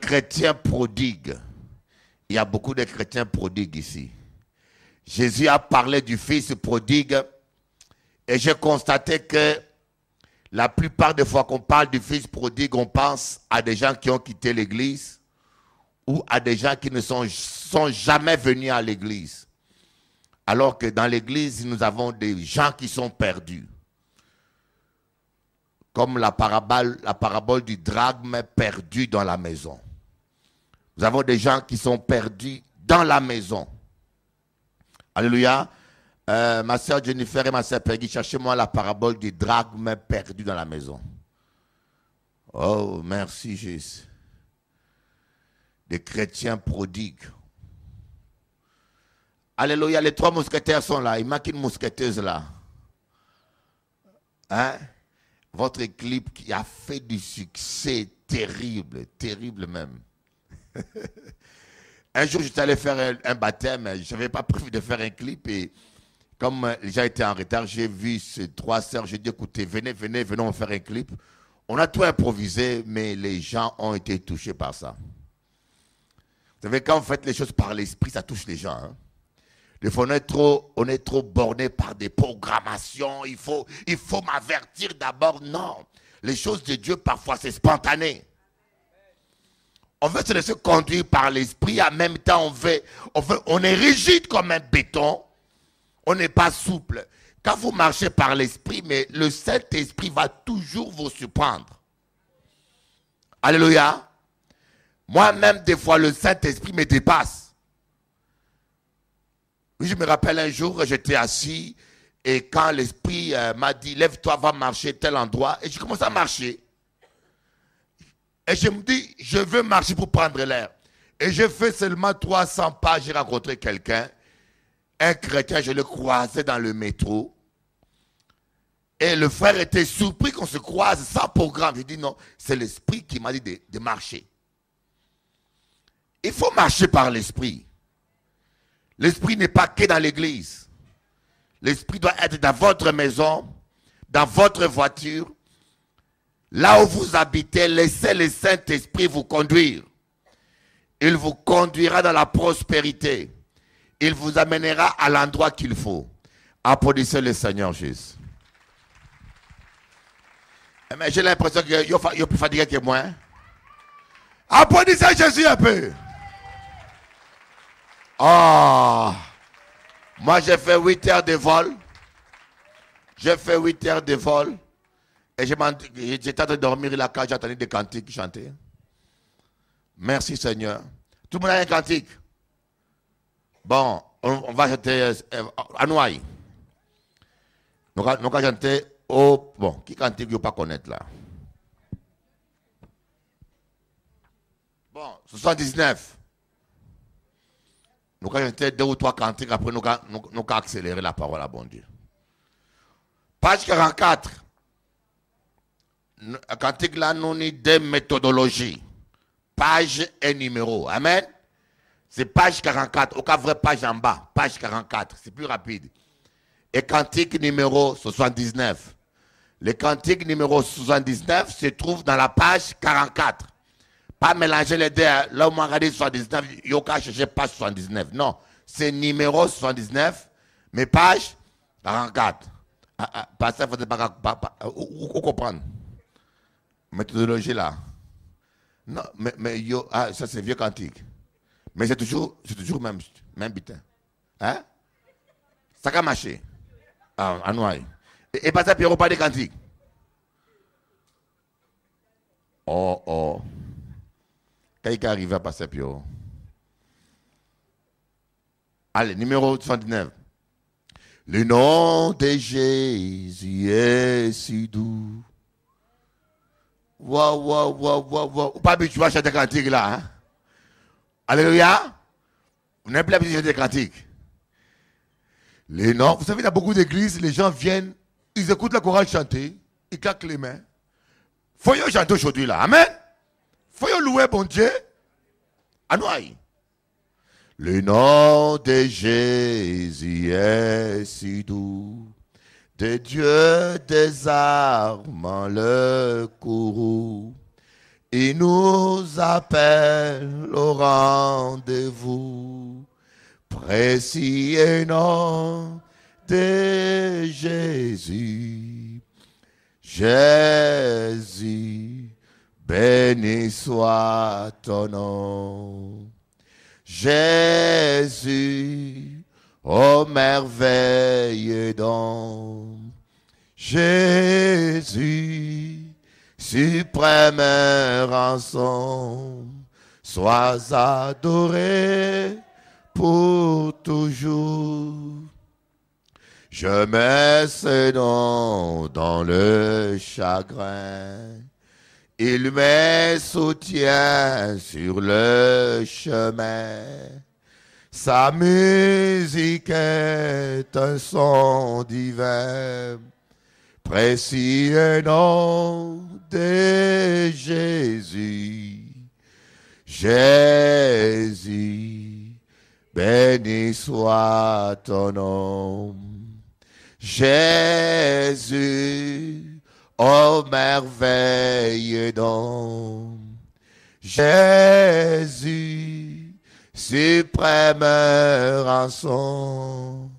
chrétiens prodigues. Il y a beaucoup de chrétiens prodigues ici. Jésus a parlé du fils prodigue et j'ai constaté que la plupart des fois qu'on parle du fils prodigue, on pense à des gens qui ont quitté l'église ou à des gens qui ne sont jamais venus à l'église. Alors que dans l'église, nous avons des gens qui sont perdus. Comme la parabole du drachme perdu dans la maison. Nous avons des gens qui sont perdus dans la maison. Alléluia. Ma soeur Jennifer et ma soeur Peggy, cherchez-moi la parabole du drachme perdu dans la maison. Oh, merci Jésus. Des chrétiens prodigues. Alléluia, les 3 mousquetaires sont là. Il manque une mousqueteuse là. Hein? Votre clip qui a fait du succès terrible, terrible même. Un jour, j'étais allé faire un baptême, je n'avais pas prévu de faire un clip et comme j'ai été en retard, j'ai vu ces 3 sœurs, j'ai dit écoutez, venez, on faire un clip. On a tout improvisé, mais les gens ont été touchés par ça. Vous savez, quand vous faites les choses par l'esprit, ça touche les gens. Hein? Des fois, on est trop borné par des programmations. Il faut m'avertir d'abord. Non, les choses de Dieu, parfois, c'est spontané. On veut se laisser conduire par l'esprit. En même temps, on est rigide comme un béton. On n'est pas souple. Quand vous marchez par l'esprit, mais le Saint-Esprit va toujours vous surprendre. Alléluia. Moi-même, des fois, le Saint-Esprit me dépasse. Oui, je me rappelle un jour, j'étais assis et quand l'Esprit m'a dit, lève-toi, va marcher tel endroit. Et j'ai commencé à marcher. Et je me dis, je veux marcher pour prendre l'air. Et j'ai fait seulement 300 pas, j'ai rencontré quelqu'un. Un chrétien, je le croisais dans le métro. Et le frère était surpris qu'on se croise sans programme. J'ai dit non, c'est l'Esprit qui m'a dit de marcher. Il faut marcher par l'Esprit. L'Esprit n'est pas que dans l'église. L'Esprit doit être dans votre maison, dans votre voiture. Là où vous habitez, laissez le Saint-Esprit vous conduire. Il vous conduira dans la prospérité. Il vous amènera à l'endroit qu'il faut. Applaudissez le Seigneur Jésus. Mais j'ai l'impression que vous êtes plus fatigué que moi. Hein? Applaudissez Jésus un peu. Oh, moi j'ai fait 8 heures de vol. J'ai fait 8 heures de vol. Et j'étais en train de dormir là quand j'entendais des cantiques chanter. Merci Seigneur. Tout le monde a un cantique. Bon, on va chanter à Noailles. Nous allons chanter au... Bon, qui cantique, il ne faut pas connaître là. Bon, 79. Nous allons chanter 2 ou 3 cantiques, après nous allons accélérer la parole à bon Dieu. Page 44. Cantique là, nous avons des méthodologies. Page et numéro. Amen. C'est page 44. Au cas vrai page en bas. Page 44. C'est plus rapide. Et cantique numéro 79. Le cantique numéro 79 se trouve dans la page 44. Pas mélanger les deux. Là où on a regardé 79, il n'y a qu'à chercher page 79. Non. C'est numéro 79, mais page 44. Pas ça, il ne faut pas comprendre. Méthodologie là. Non, mais ça c'est vieux cantique. Mais c'est toujours même bitin. Hein? Ça a marché. À Noailles. Et pas ça, Pierrot, pas de cantique. Oh. Quelqu'un arrive à passer, Pierrot. Allez, numéro 79. Le nom de Jésus est si doux. Wow. Pas habitué à chanter cantique là. Hein? Alléluia. Vous n'avez plus l'habitude de chanter cantique. Les noms, vous savez, dans beaucoup d'églises, les gens viennent, ils écoutent la chorale chanter, ils claquent les mains. Faut y chanter aujourd'hui là. Amen. Faut y louer bon Dieu. Anoï. Le nom de Jésus est si doux. De Dieu désarmant le courroux, Il nous appelle au rendez-vous, précieux nom de Jésus. Jésus, béni soit ton nom. Jésus, ô merveilleux don. Jésus, suprême rançon, sois adoré pour toujours. Je mets ce nom dans le chagrin. Il me soutient sur le chemin. Sa musique est un son divin. Précieux nom de Jésus. Jésus, béni soit ton nom. Jésus, ô merveilleux don. Jésus, suprême rançon,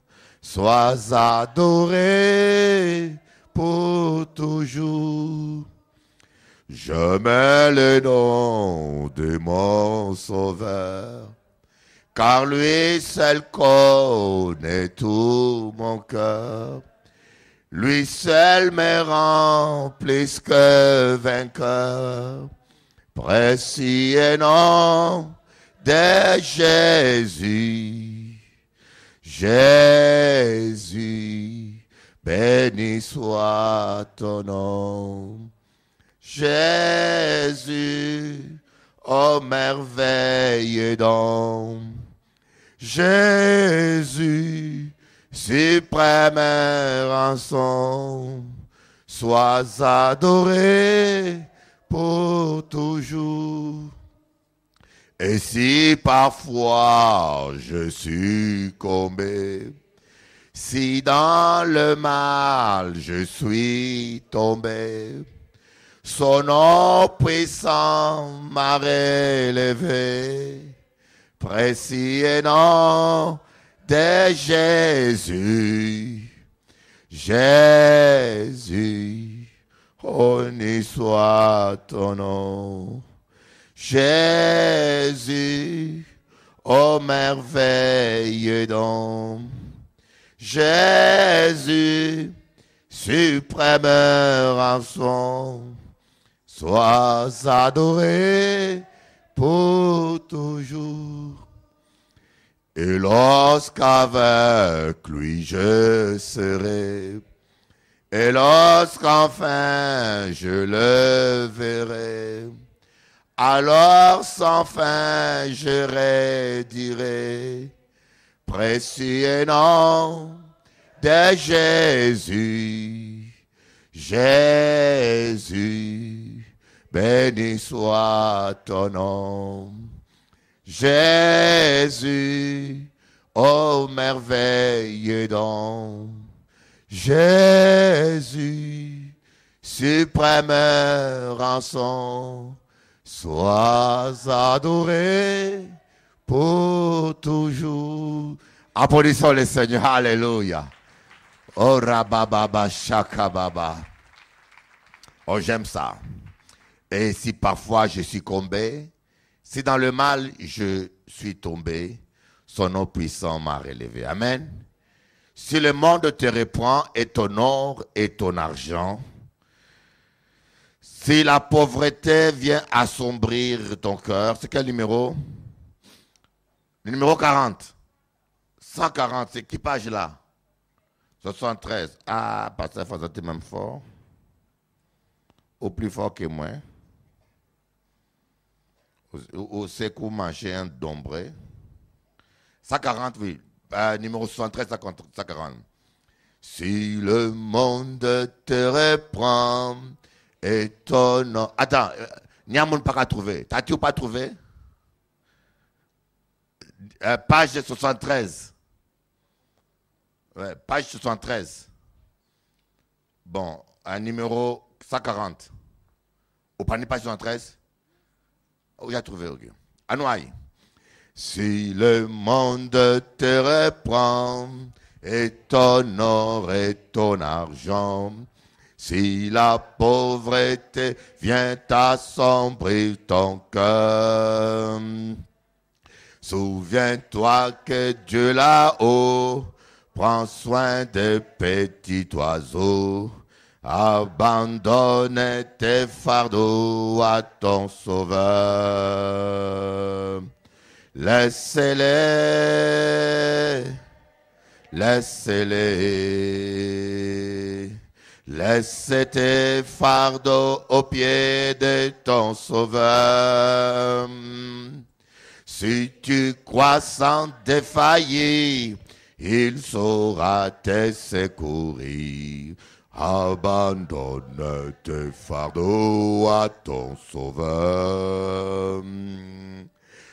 sois adoré pour toujours. Je mets le nom de mon Sauveur, car lui seul connaît tout mon cœur. Lui seul me rend plus que vainqueur. Précieux nom de Jésus. Jésus, béni soit ton nom. Jésus, ô merveilleux don. Jésus, suprême rançon, sois adoré pour toujours. Et si parfois je suis tombé, si dans le mal je suis tombé, son nom puissant m'a relevé. Précieux nom de Jésus. Jésus, honni soit ton nom. Jésus, ô merveilleux don. Jésus, suprême rançon, sois adoré pour toujours. Et lorsqu'avec lui je serai, et lorsqu'enfin je le verrai, alors sans fin je redirai, précieux nom de Jésus. Jésus, béni soit ton nom. Jésus, ô merveilleux don. Jésus, suprême rançon, sois adoré pour toujours. Applaudissons le Seigneur, alléluia. Oh rabababa shakababa. Oh, j'aime ça. Et si parfois je suis tombé, si dans le mal je suis tombé, son nom puissant m'a relevé. Amen. Si le monde te reprend et ton or et ton argent, si la pauvreté vient assombrir ton cœur, c'est quel numéro? Le numéro 40. 140, c'est qui page là? 73. Ah, pasteur, il faut être même fort. Au plus fort que moi. Au c'est qu'on mangeait un dombré. 140, oui. Numéro 73, 140. Si le monde te reprend et ton nom... Attends, il n'y a pas qu'à trouver. T'as-tu pas trouvé? Page 73. Ouais, page 73. Bon, un numéro 140. Vous prenez page 73? Oh, j'ai trouvé, ok. Anouaï. Si le monde te reprend, et ton or et ton argent, si la pauvreté vient assombrir ton cœur, souviens-toi que Dieu là-haut prend soin des petits oiseaux. Abandonne tes fardeaux à ton Sauveur. Laissez-les, laissez-les. Laisse tes fardeaux aux pieds de ton Sauveur. Si tu crois sans défaillir, il saura te secourir. Abandonne tes fardeaux à ton Sauveur.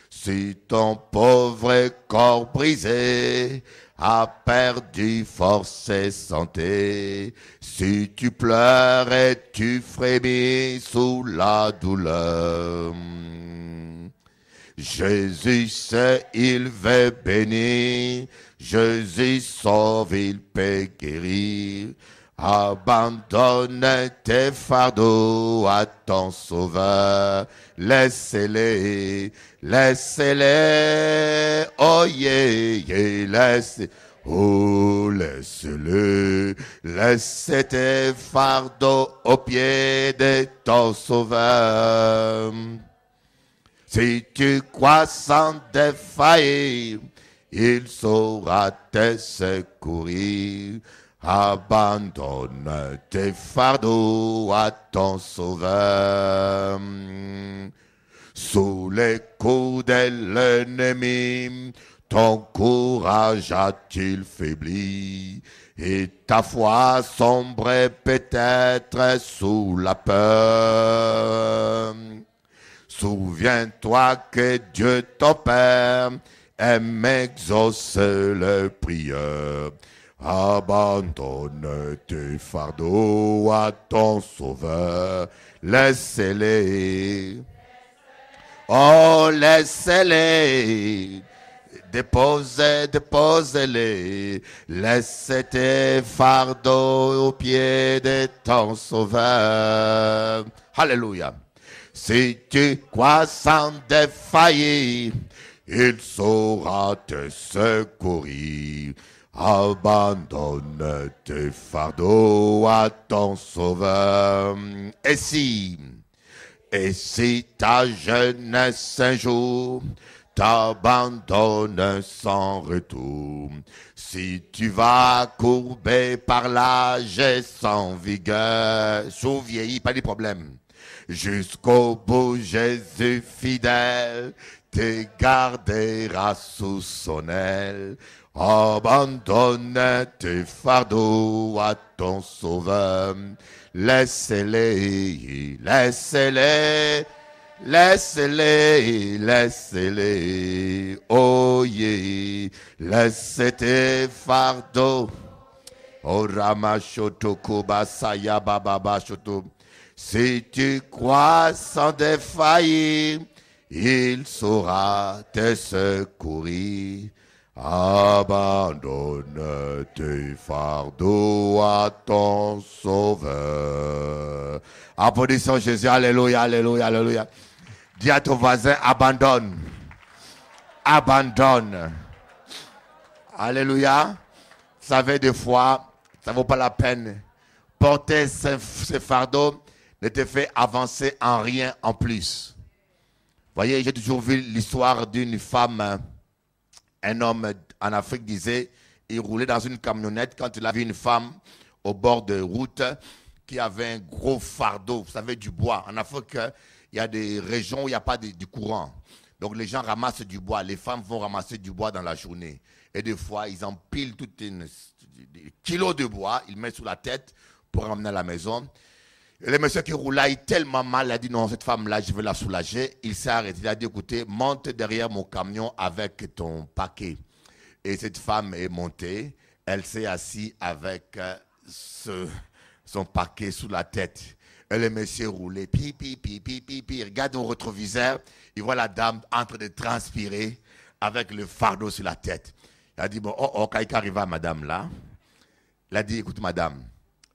Si ton pauvre corps brisé a perdu force et santé, si tu pleures et tu frémis sous la douleur, Jésus sait, il veut bénir, Jésus sauve, il peut guérir. Abandonne tes fardeaux à ton Sauveur, laissez-les, laissez-les, oh yeah, yeah, laissez, oh laisse-les, laisse tes fardeaux aux pieds de ton Sauveur. Si tu crois sans défaillir, il saura te secourir. Abandonne tes fardeaux à ton Sauveur. Sous les coups de l'ennemi, ton courage a-t-il faibli? Et ta foi sombre peut-être sous la peur. Souviens-toi que Dieu ton Père aime exaucer les prières. Abandonne tes fardeaux à ton Sauveur, laissez-les. Oh, laissez-les. Déposez, déposez-les. Laisse tes fardeaux aux pieds de ton Sauveur. Alléluia. Si tu crois sans défaillir, il saura te secourir. Abandonne tes fardeaux à ton Sauveur. Et si ta jeunesse un jour t'abandonne sans retour, si tu vas courbé par l'âge et sans vigueur, sous-vieilli, pas de problème, jusqu'au bout Jésus fidèle te gardera sous son aile. Abandonne tes fardeaux à ton Sauveur. Laissez-les, laissez-les, laissez-les, laissez-les. Oh yeah, laisse tes fardeaux. Oh Ramashoto Kobasaya Baba Shoto. Si tu crois sans défaillir, il saura te secourir. Abandonne tes fardeaux à ton Sauveur. Applaudissons Jésus, alléluia, alléluia, alléluia. Dis à ton voisin, abandonne. Abandonne. Alléluia. Vous savez, des fois, ça ne vaut pas la peine. Porter ces fardeaux ne te fait avancer en rien en plus. Vous voyez, j'ai toujours vu l'histoire d'une femme. Un homme en Afrique disait, il roulait dans une camionnette quand il a vu une femme au bord de route qui avait un gros fardeau, vous savez, du bois. En Afrique, il y a des régions où il n'y a pas du courant. Donc les gens ramassent du bois, les femmes vont ramasser du bois dans la journée. Et des fois, ils empilent tout des kilos de bois, ils mettent sous la tête pour ramener à la maison. Et le monsieur qui roulait tellement mal, il a dit non, cette femme-là, je veux la soulager. Il s'est arrêté, il a dit écoutez, monte derrière mon camion avec ton paquet. Et cette femme est montée, elle s'est assise avec son paquet sous la tête. Et le monsieur roulait, il regarde au rétroviseur, il voit la dame en train de transpirer avec le fardeau sur la tête. Il a dit, bon, quand il arrive à madame là, il a dit, écoute madame,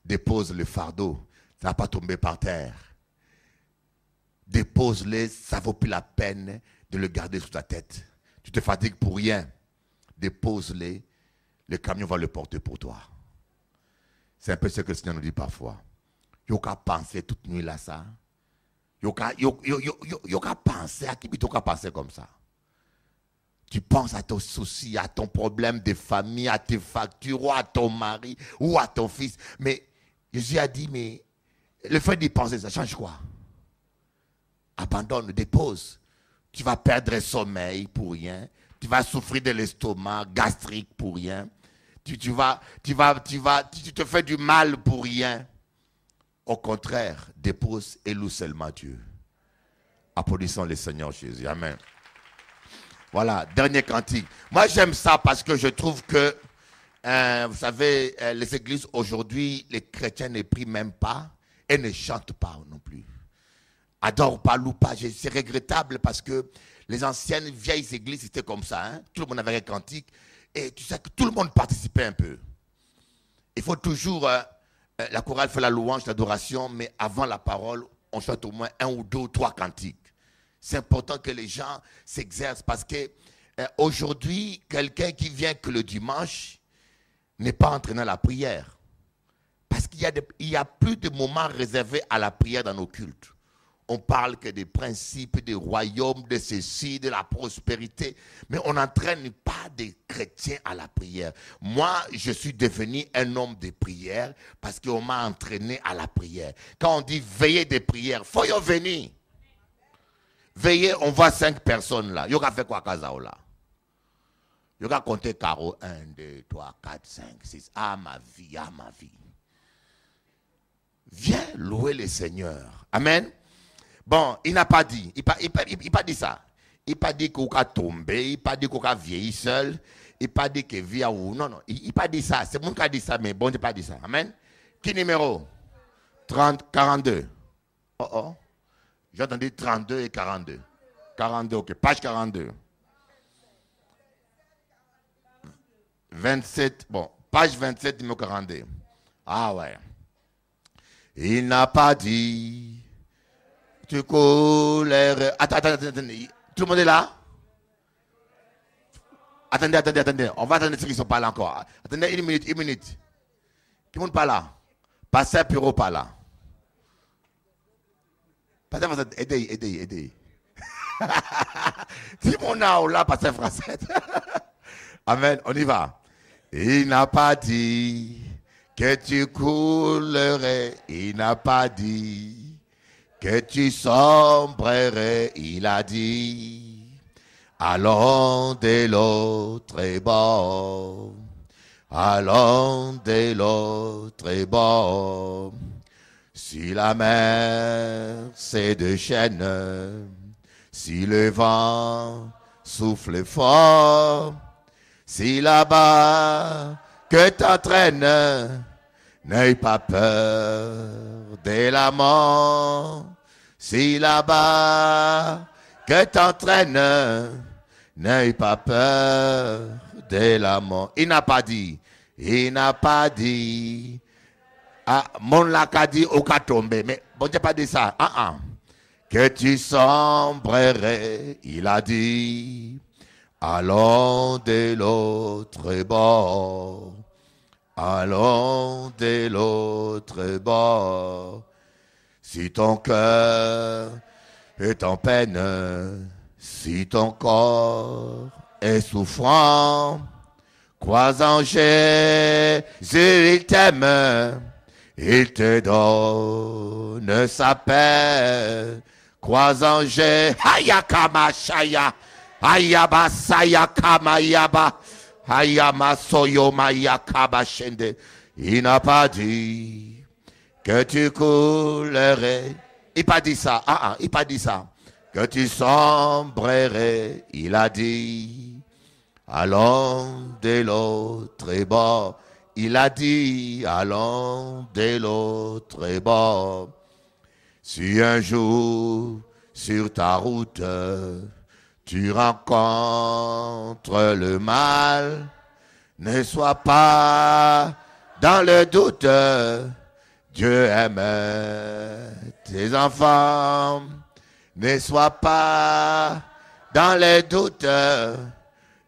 dépose le fardeau, ça ne va pas tomber par terre. Dépose-le, ça ne vaut plus la peine de le garder sous ta tête. Tu te fatigues pour rien. Dépose-le, le camion va le porter pour toi. C'est un peu ce que le Seigneur nous dit parfois. Il n'y a qu'à penser toute nuit là ça. Il n'y a qu'à penser, à qui tu as penser comme ça? Tu penses à ton souci, à ton problème de famille, à tes factures, ou à ton mari, ou à ton fils. Mais Jésus a dit, mais le fait d'y penser, ça change quoi? Abandonne, dépose. Tu vas perdre le sommeil pour rien. Tu vas souffrir de l'estomac gastrique pour rien. Tu te fais du mal pour rien. Au contraire, dépose et loue seulement Dieu. Applaudissons le Seigneur Jésus. Amen. Voilà, dernier cantique. Moi, j'aime ça parce que je trouve que, vous savez, les églises aujourd'hui, les chrétiens ne prient même pas et ne chantent pas non plus. Adore pas, loue pas. C'est regrettable parce que les anciennes vieilles églises, c'était comme ça. Hein? Tout le monde avait un cantique et tu sais que tout le monde participait un peu. Il faut toujours, la chorale fait la louange, l'adoration, mais avant la parole, on chante au moins 1 ou 2 ou 3 cantiques. C'est important que les gens s'exercent parce que aujourd'hui, quelqu'un qui vient que le dimanche n'est pas entraîné à la prière. Parce qu'il y a plus de moments réservés à la prière dans nos cultes. On parle que des principes, des royaumes, de ceci, de la prospérité. Mais on n'entraîne pas des chrétiens à la prière. Moi, je suis devenu un homme de prière parce qu'on m'a entraîné à la prière. Quand on dit veiller des prières, il faut y venir. Veiller, on voit 5 personnes là. Il y aura fait quoi, Kazao là? Il y aura compté carreau 1, 2, 3, 4, 5, 6. Ah, ma vie, ah, ma vie. Viens louer le Seigneur. Amen. Bon, il n'a pas dit. Il n'a pas dit ça. Il n'a pas dit qu'on a tombé. Il n'a pas dit qu'on a vieilli seul. Il n'a pas dit qu'il vit où. Non, non. Il n'a pas dit ça. C'est moi qui a dit ça, mais bon, je n'ai pas dit ça. Amen. Qui numéro? 42. Oh, oh. J'ai entendu 32 et 42. 42, ok. Page 42. 27, bon. Page 27, numéro 42. Ah ouais. Il n'a pas dit... Tu coulerais... Attends. Tout le monde est là? Attendez. On va attendre ceux qui ne sont pas là encore. Attendez une minute. Tout le monde pas là? Pasteur Puro pas là. Pasteur, aidez. Si mon âme là, pasteur français. Amen, on y va. Il n'a pas dit que tu coulerais. Il n'a pas dit que tu sombrerais, il a dit, allons de l'autre bord, allons de l'autre bord. Si la mer c'est de chaîne, si le vent souffle fort, si là-bas que t'entraîne, n'aie pas peur de la mort. Si là-bas que t'entraîne, n'aie pas peur de la mort. Il n'a pas dit. Ah, mon l'a dit au cas tombé. Mais bon, j'ai pas dit ça. Que tu sombrerais, il a dit. Allons de l'autre bord. Allons de l'autre bord. Si ton cœur est en peine, si ton corps est souffrant, crois en Jésus, il t'aime, il te donne sa paix. Crois en Jésus, Hayakama Shaya, Hayaba Saya Kamayaba, Hayama Soyo Mayakaba Shende. Il n'a pas dit que tu coulerais. Il n'a pas dit ça. Il n'a pas dit ça. Que tu sombrerais. Il a dit, allons de l'autre bord. Il a dit, allons de l'autre bord. Si un jour, sur ta route, tu rencontres le mal, ne sois pas dans le doute. Dieu aime tes enfants. Ne sois pas dans les doutes.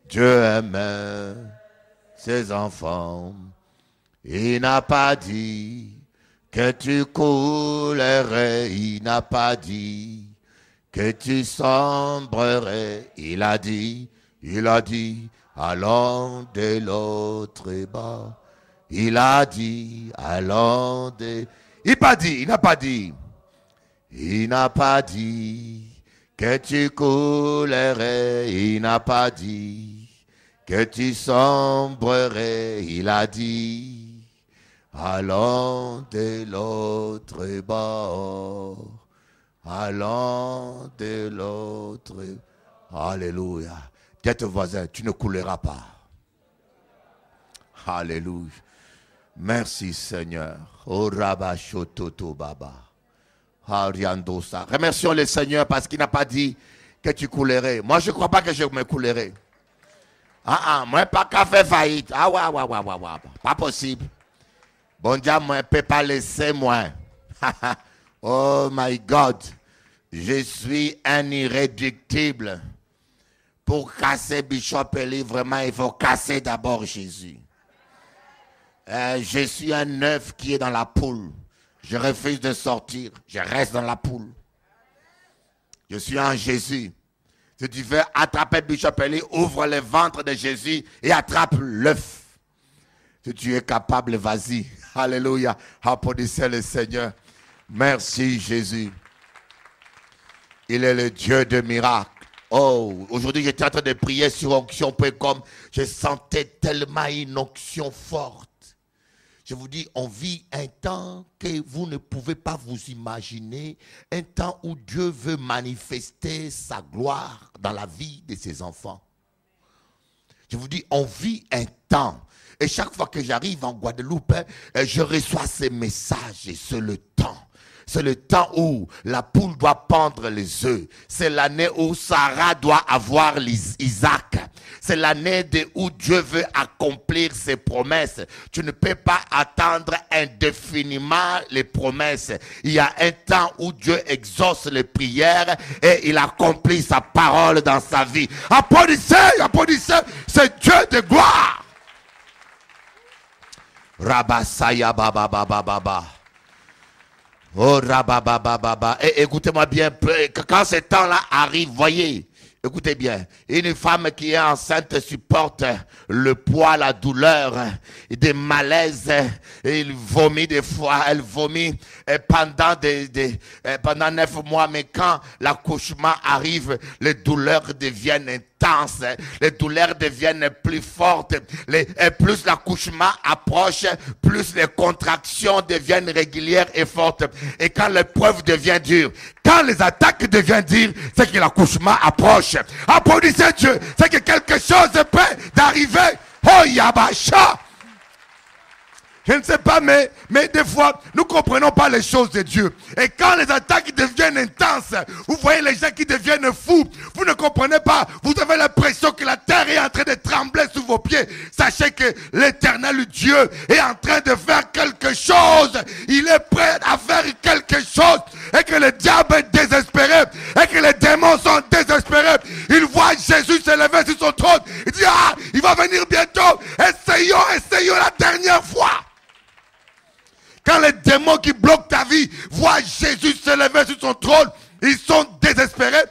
Dieu aime ses enfants. Il n'a pas dit que tu coulerais. Il n'a pas dit que tu sombrerais. Il a dit, allons de l'autre bord. Il a dit, allons de... Il n'a pas dit. Il n'a pas dit que tu coulerais. Il n'a pas dit que tu sombrerais. Il a dit, allons de l'autre bord. Allons de l'autre. Alléluia. Dis à ton voisin, tu ne couleras pas. Alléluia. Merci Seigneur. Oh Rabba Shototo Baba. Ariandosa. Remercions le Seigneur parce qu'il n'a pas dit que tu coulerais. Moi je ne crois pas que je me coulerai. Moi pas qu'à faire faillite. Pas possible. Bon Dieu, moi ne peux pas laisser moi. Oh my God. Je suis un irréductible. Pour casser Bishop Eli, vraiment il faut casser d'abord Jésus. Je suis un œuf qui est dans la poule. Je refuse de sortir. Je reste dans la poule. Je suis en Jésus. Si tu veux attraper Bishop Eli, ouvre le ventre de Jésus et attrape l'œuf. Si tu es capable, vas-y. Alléluia. Applaudissez le Seigneur. Merci Jésus. Il est le Dieu de miracles. Oh, aujourd'hui j'étais en train de prier sur onction.com. Je sentais tellement une onction forte. Je vous dis, on vit un temps que vous ne pouvez pas vous imaginer, un temps où Dieu veut manifester sa gloire dans la vie de ses enfants. Je vous dis, on vit un temps. Et chaque fois que j'arrive en Guadeloupe, je reçois ces messages et c'est le temps. C'est le temps où la poule doit pondre les œufs. C'est l'année où Sarah doit avoir Isaac. C'est l'année où Dieu veut accomplir ses promesses. Tu ne peux pas attendre indéfiniment les promesses. Il y a un temps où Dieu exauce les prières et il accomplit sa parole dans sa vie. Applaudissez, applaudissez, c'est Dieu de gloire. Rabasaya baba baba baba. Oh, rababababa. Et écoutez-moi bien, quand ce temps-là arrive, voyez, écoutez bien, une femme qui est enceinte supporte le poids, la douleur, des malaises, et il vomit des fois, elle vomit pendant 9 mois, mais quand l'accouchement arrive, les douleurs deviennent intenses, les douleurs deviennent plus fortes, et plus l'accouchement approche, plus les contractions deviennent régulières et fortes, et quand l'épreuve devient dure, quand les attaques deviennent dures, c'est que l'accouchement approche. Applaudissez Dieu, c'est que quelque chose est prêt d'arriver. Oh Yabasha. Je ne sais pas, mais des fois, nous ne comprenons pas les choses de Dieu. Et quand les attaques deviennent intenses, vous voyez les gens qui deviennent fous, vous ne comprenez pas, vous avez l'impression que la terre est en train de trembler sous vos pieds. Sachez que l'éternel Dieu est en train de faire quelque chose. Il est prêt à faire quelque chose. Et que le diable est désespéré. Et que les démons sont désespérés. Il voit Jésus se lever sur son trône. Il dit, il va venir bientôt. Essayons la dernière fois. Quand les démons qui bloquent ta vie voient Jésus se lever sur son trône, ils sont désespérés.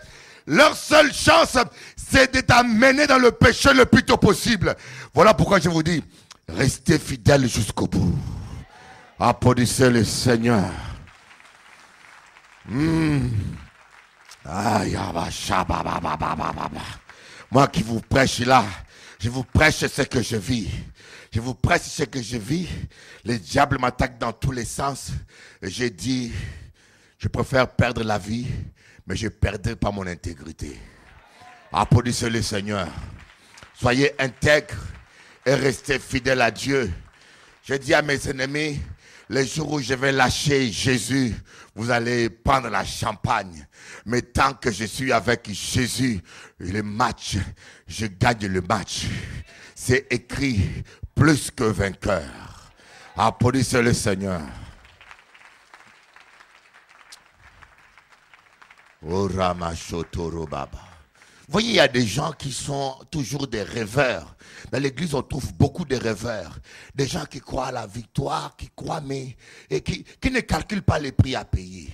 Leur seule chance, c'est de t'amener dans le péché le plus tôt possible. Voilà pourquoi je vous dis, restez fidèles jusqu'au bout. Applaudissez le Seigneur. Moi qui vous prêche là, je vous prêche ce que je vis. Je vous prêche ce que je vis. Le diable m'attaque dans tous les sens. J'ai dit, je préfère perdre la vie, mais je ne perdrai pas mon intégrité. Applaudissez le Seigneur. Soyez intègres et restez fidèles à Dieu. Je dis à mes ennemis, Les jours où je vais lâcher Jésus, vous allez prendre la champagne. Mais tant que je suis avec Jésus, le match, je gagne le match. C'est écrit plus que vainqueur. Applaudissez le Seigneur. Oh, Ramachotoro Baba. Vous voyez, il y a des gens qui sont toujours des rêveurs. Dans l'église, on trouve beaucoup de rêveurs. Des gens qui croient à la victoire, qui croient, mais et qui ne calculent pas les prix à payer.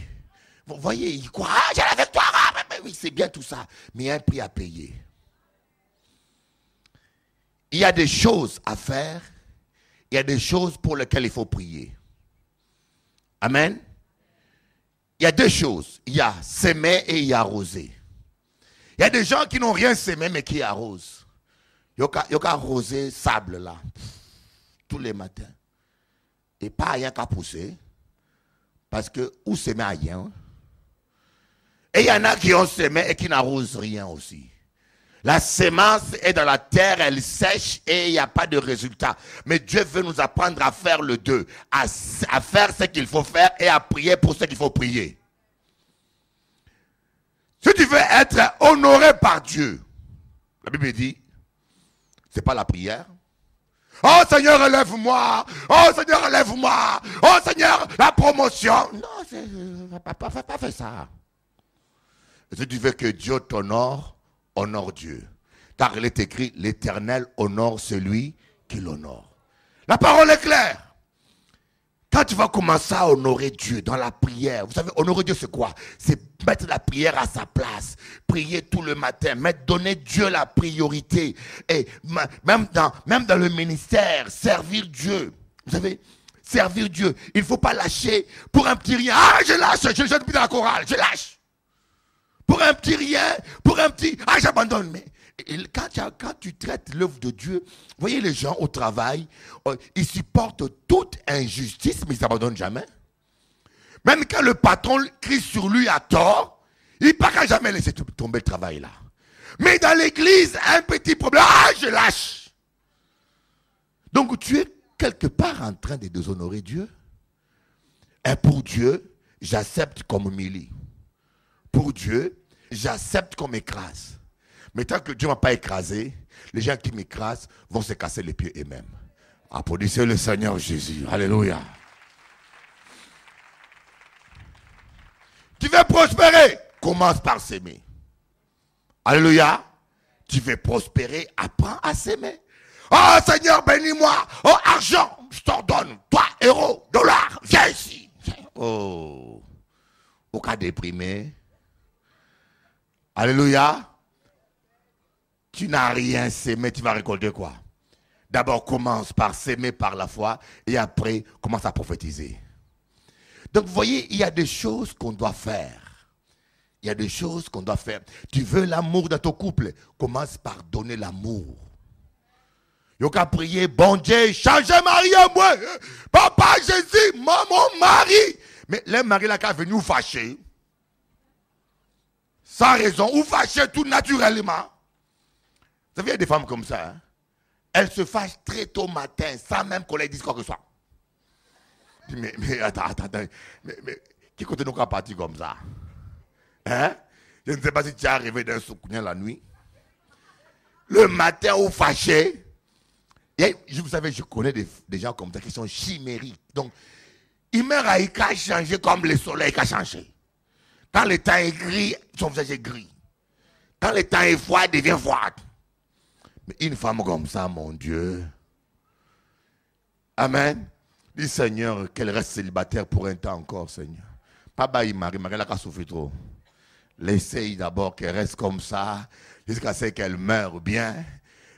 Vous voyez, ils croient, ah, j'ai la victoire, ah, mais oui, c'est bien tout ça. Mais il y a un prix à payer. Il y a des choses à faire. Il y a des choses pour lesquelles il faut prier. Amen. Il y a deux choses. Il y a s'aimer et il y a arroser. Il y a des gens qui n'ont rien semé mais qui arrosent. Il y a arroser sable là, tous les matins. Et pas rien qu'à pousser. Parce que où s'aimer à rien. Et il y en a qui ont semé et qui n'arrosent rien aussi. La sémence est dans la terre, elle sèche et il n'y a pas de résultat. Mais Dieu veut nous apprendre à faire le deux. À faire ce qu'il faut faire et à prier pour ce qu'il faut prier. Si tu veux être honoré par Dieu, la Bible dit, ce n'est pas la prière. Oh Seigneur, relève-moi. Oh Seigneur, relève-moi. Oh Seigneur, la promotion. Non, pas faire ça. Si tu veux que Dieu t'honore, honore Dieu. Car il est écrit, l'Éternel honore celui qui l'honore. La parole est claire. Quand tu vas commencer à honorer Dieu dans la prière, vous savez, honorer Dieu c'est quoi? C'est mettre la prière à sa place, prier tout le matin, donner Dieu la priorité. Et même dans le ministère, servir Dieu. Vous savez, servir Dieu. Il ne faut pas lâcher pour un petit rien. Ah, je lâche, je jette plus dans la chorale, je lâche. Pour un petit rien, pour un petit... Ah, j'abandonne. Mais quand tu traites l'œuvre de Dieu, vous voyez les gens au travail, ils supportent toute injustice, mais ils n'abandonnent jamais. Même quand le patron crie sur lui à tort, il ne peut jamais laisser tomber le travail là. Mais dans l'église, un petit problème, ah, je lâche. Donc tu es quelque part en train de déshonorer Dieu. Et pour Dieu, j'accepte qu'on m'humilie. Pour Dieu, j'accepte qu'on m'écrase. Mais tant que Dieu ne m'a pas écrasé, les gens qui m'écrasent vont se casser les pieds eux-mêmes. Applaudissez le Seigneur Jésus. Alléluia. Tu veux prospérer? Commence par s'aimer. Alléluia. Tu veux prospérer? Apprends à s'aimer. Oh Seigneur, bénis-moi. Oh argent, je t'en donne. Toi, euro, dollar, viens ici. Oh. Au cas déprimé. Alléluia. Tu n'as rien s'aimer, tu vas récolter quoi? D'abord, commence par s'aimer par la foi et après, commence à prophétiser. Donc, vous voyez, il y a des choses qu'on doit faire. Il y a des choses qu'on doit faire. Tu veux l'amour dans ton couple, commence par donner l'amour. Il y a qu'à prier, bon Dieu, changez Marie à moi. Papa Jésus, mon mari. Mais le mari là qui est venu vous fâcher. Sans raison, ou fâcher tout naturellement. Vous savez, il y a des femmes comme ça. Hein? Elles se fâchent très tôt matin, sans même qu'on leur dise quoi que ce soit. Mais attends. Mais qui compte nous qu'à partir comme ça? Hein? Je ne sais pas si tu es arrivé d'un soucounien la nuit. Le matin, ou fâché. Vous savez, je connais des gens comme ça qui sont chimériques. Donc, ils meurent à changer comme le soleil qui a changé. Quand le temps est gris, son visage est gris. Quand le temps est froid, il devient froid. Mais une femme comme ça, mon Dieu. Amen. Dis Seigneur, qu'elle reste célibataire pour un temps encore, Seigneur. Pas bailler Marie, Marie n'a qu'à souffrir trop. Laissez d'abord qu'elle reste comme ça, jusqu'à ce qu'elle meure bien.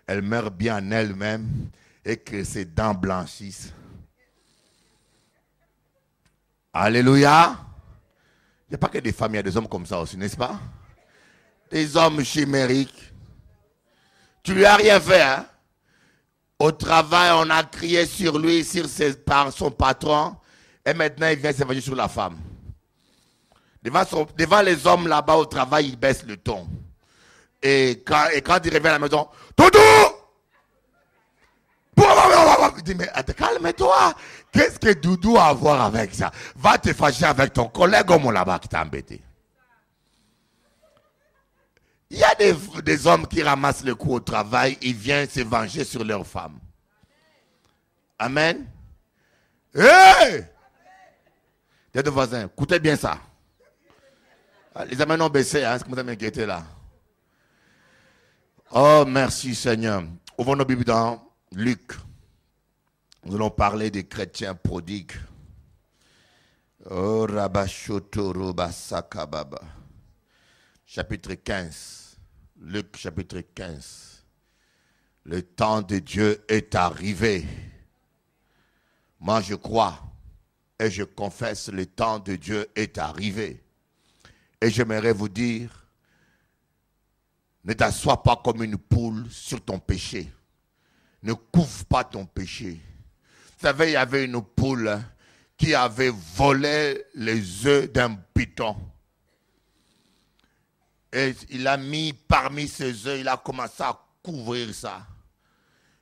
Elle meurt bien en elle-même et que ses dents blanchissent. Alléluia. Il n'y a pas que des femmes, il y a des hommes comme ça aussi, n'est-ce pas? Des hommes chimériques. Tu lui as rien fait, hein? Au travail, on a crié sur lui, par son patron, et maintenant il vient s'évader sur la femme. Devant les hommes là-bas au travail, il baisse le ton. Et quand il revient à la maison, Toto! va me dire, mais calme-toi. Qu'est-ce que Doudou a à voir avec ça? Va te fâcher avec ton collègue homme là-bas qui t'a embêté. Il y a des hommes qui ramassent le coup au travail, ils viennent se venger sur leurs femmes. Amen. Hey! Les deux voisins, écoutez bien ça. Les amens ont baissé, hein, c'est comme ça m'inquiéter là. Oh, merci Seigneur. Ouvrons nos Bibles dans Luc. Nous allons parler des chrétiens prodigues. Oh, Rabashotoro Basakababa. Chapitre 15. Luc, chapitre 15. Le temps de Dieu est arrivé. Moi, je crois et je confesse, le temps de Dieu est arrivé. Et j'aimerais vous dire, ne t'assois pas comme une poule sur ton péché. Ne couvre pas ton péché. Vous savez, il y avait une poule qui avait volé les œufs d'un python. Et il a mis parmi ses œufs, il a commencé à couvrir ça.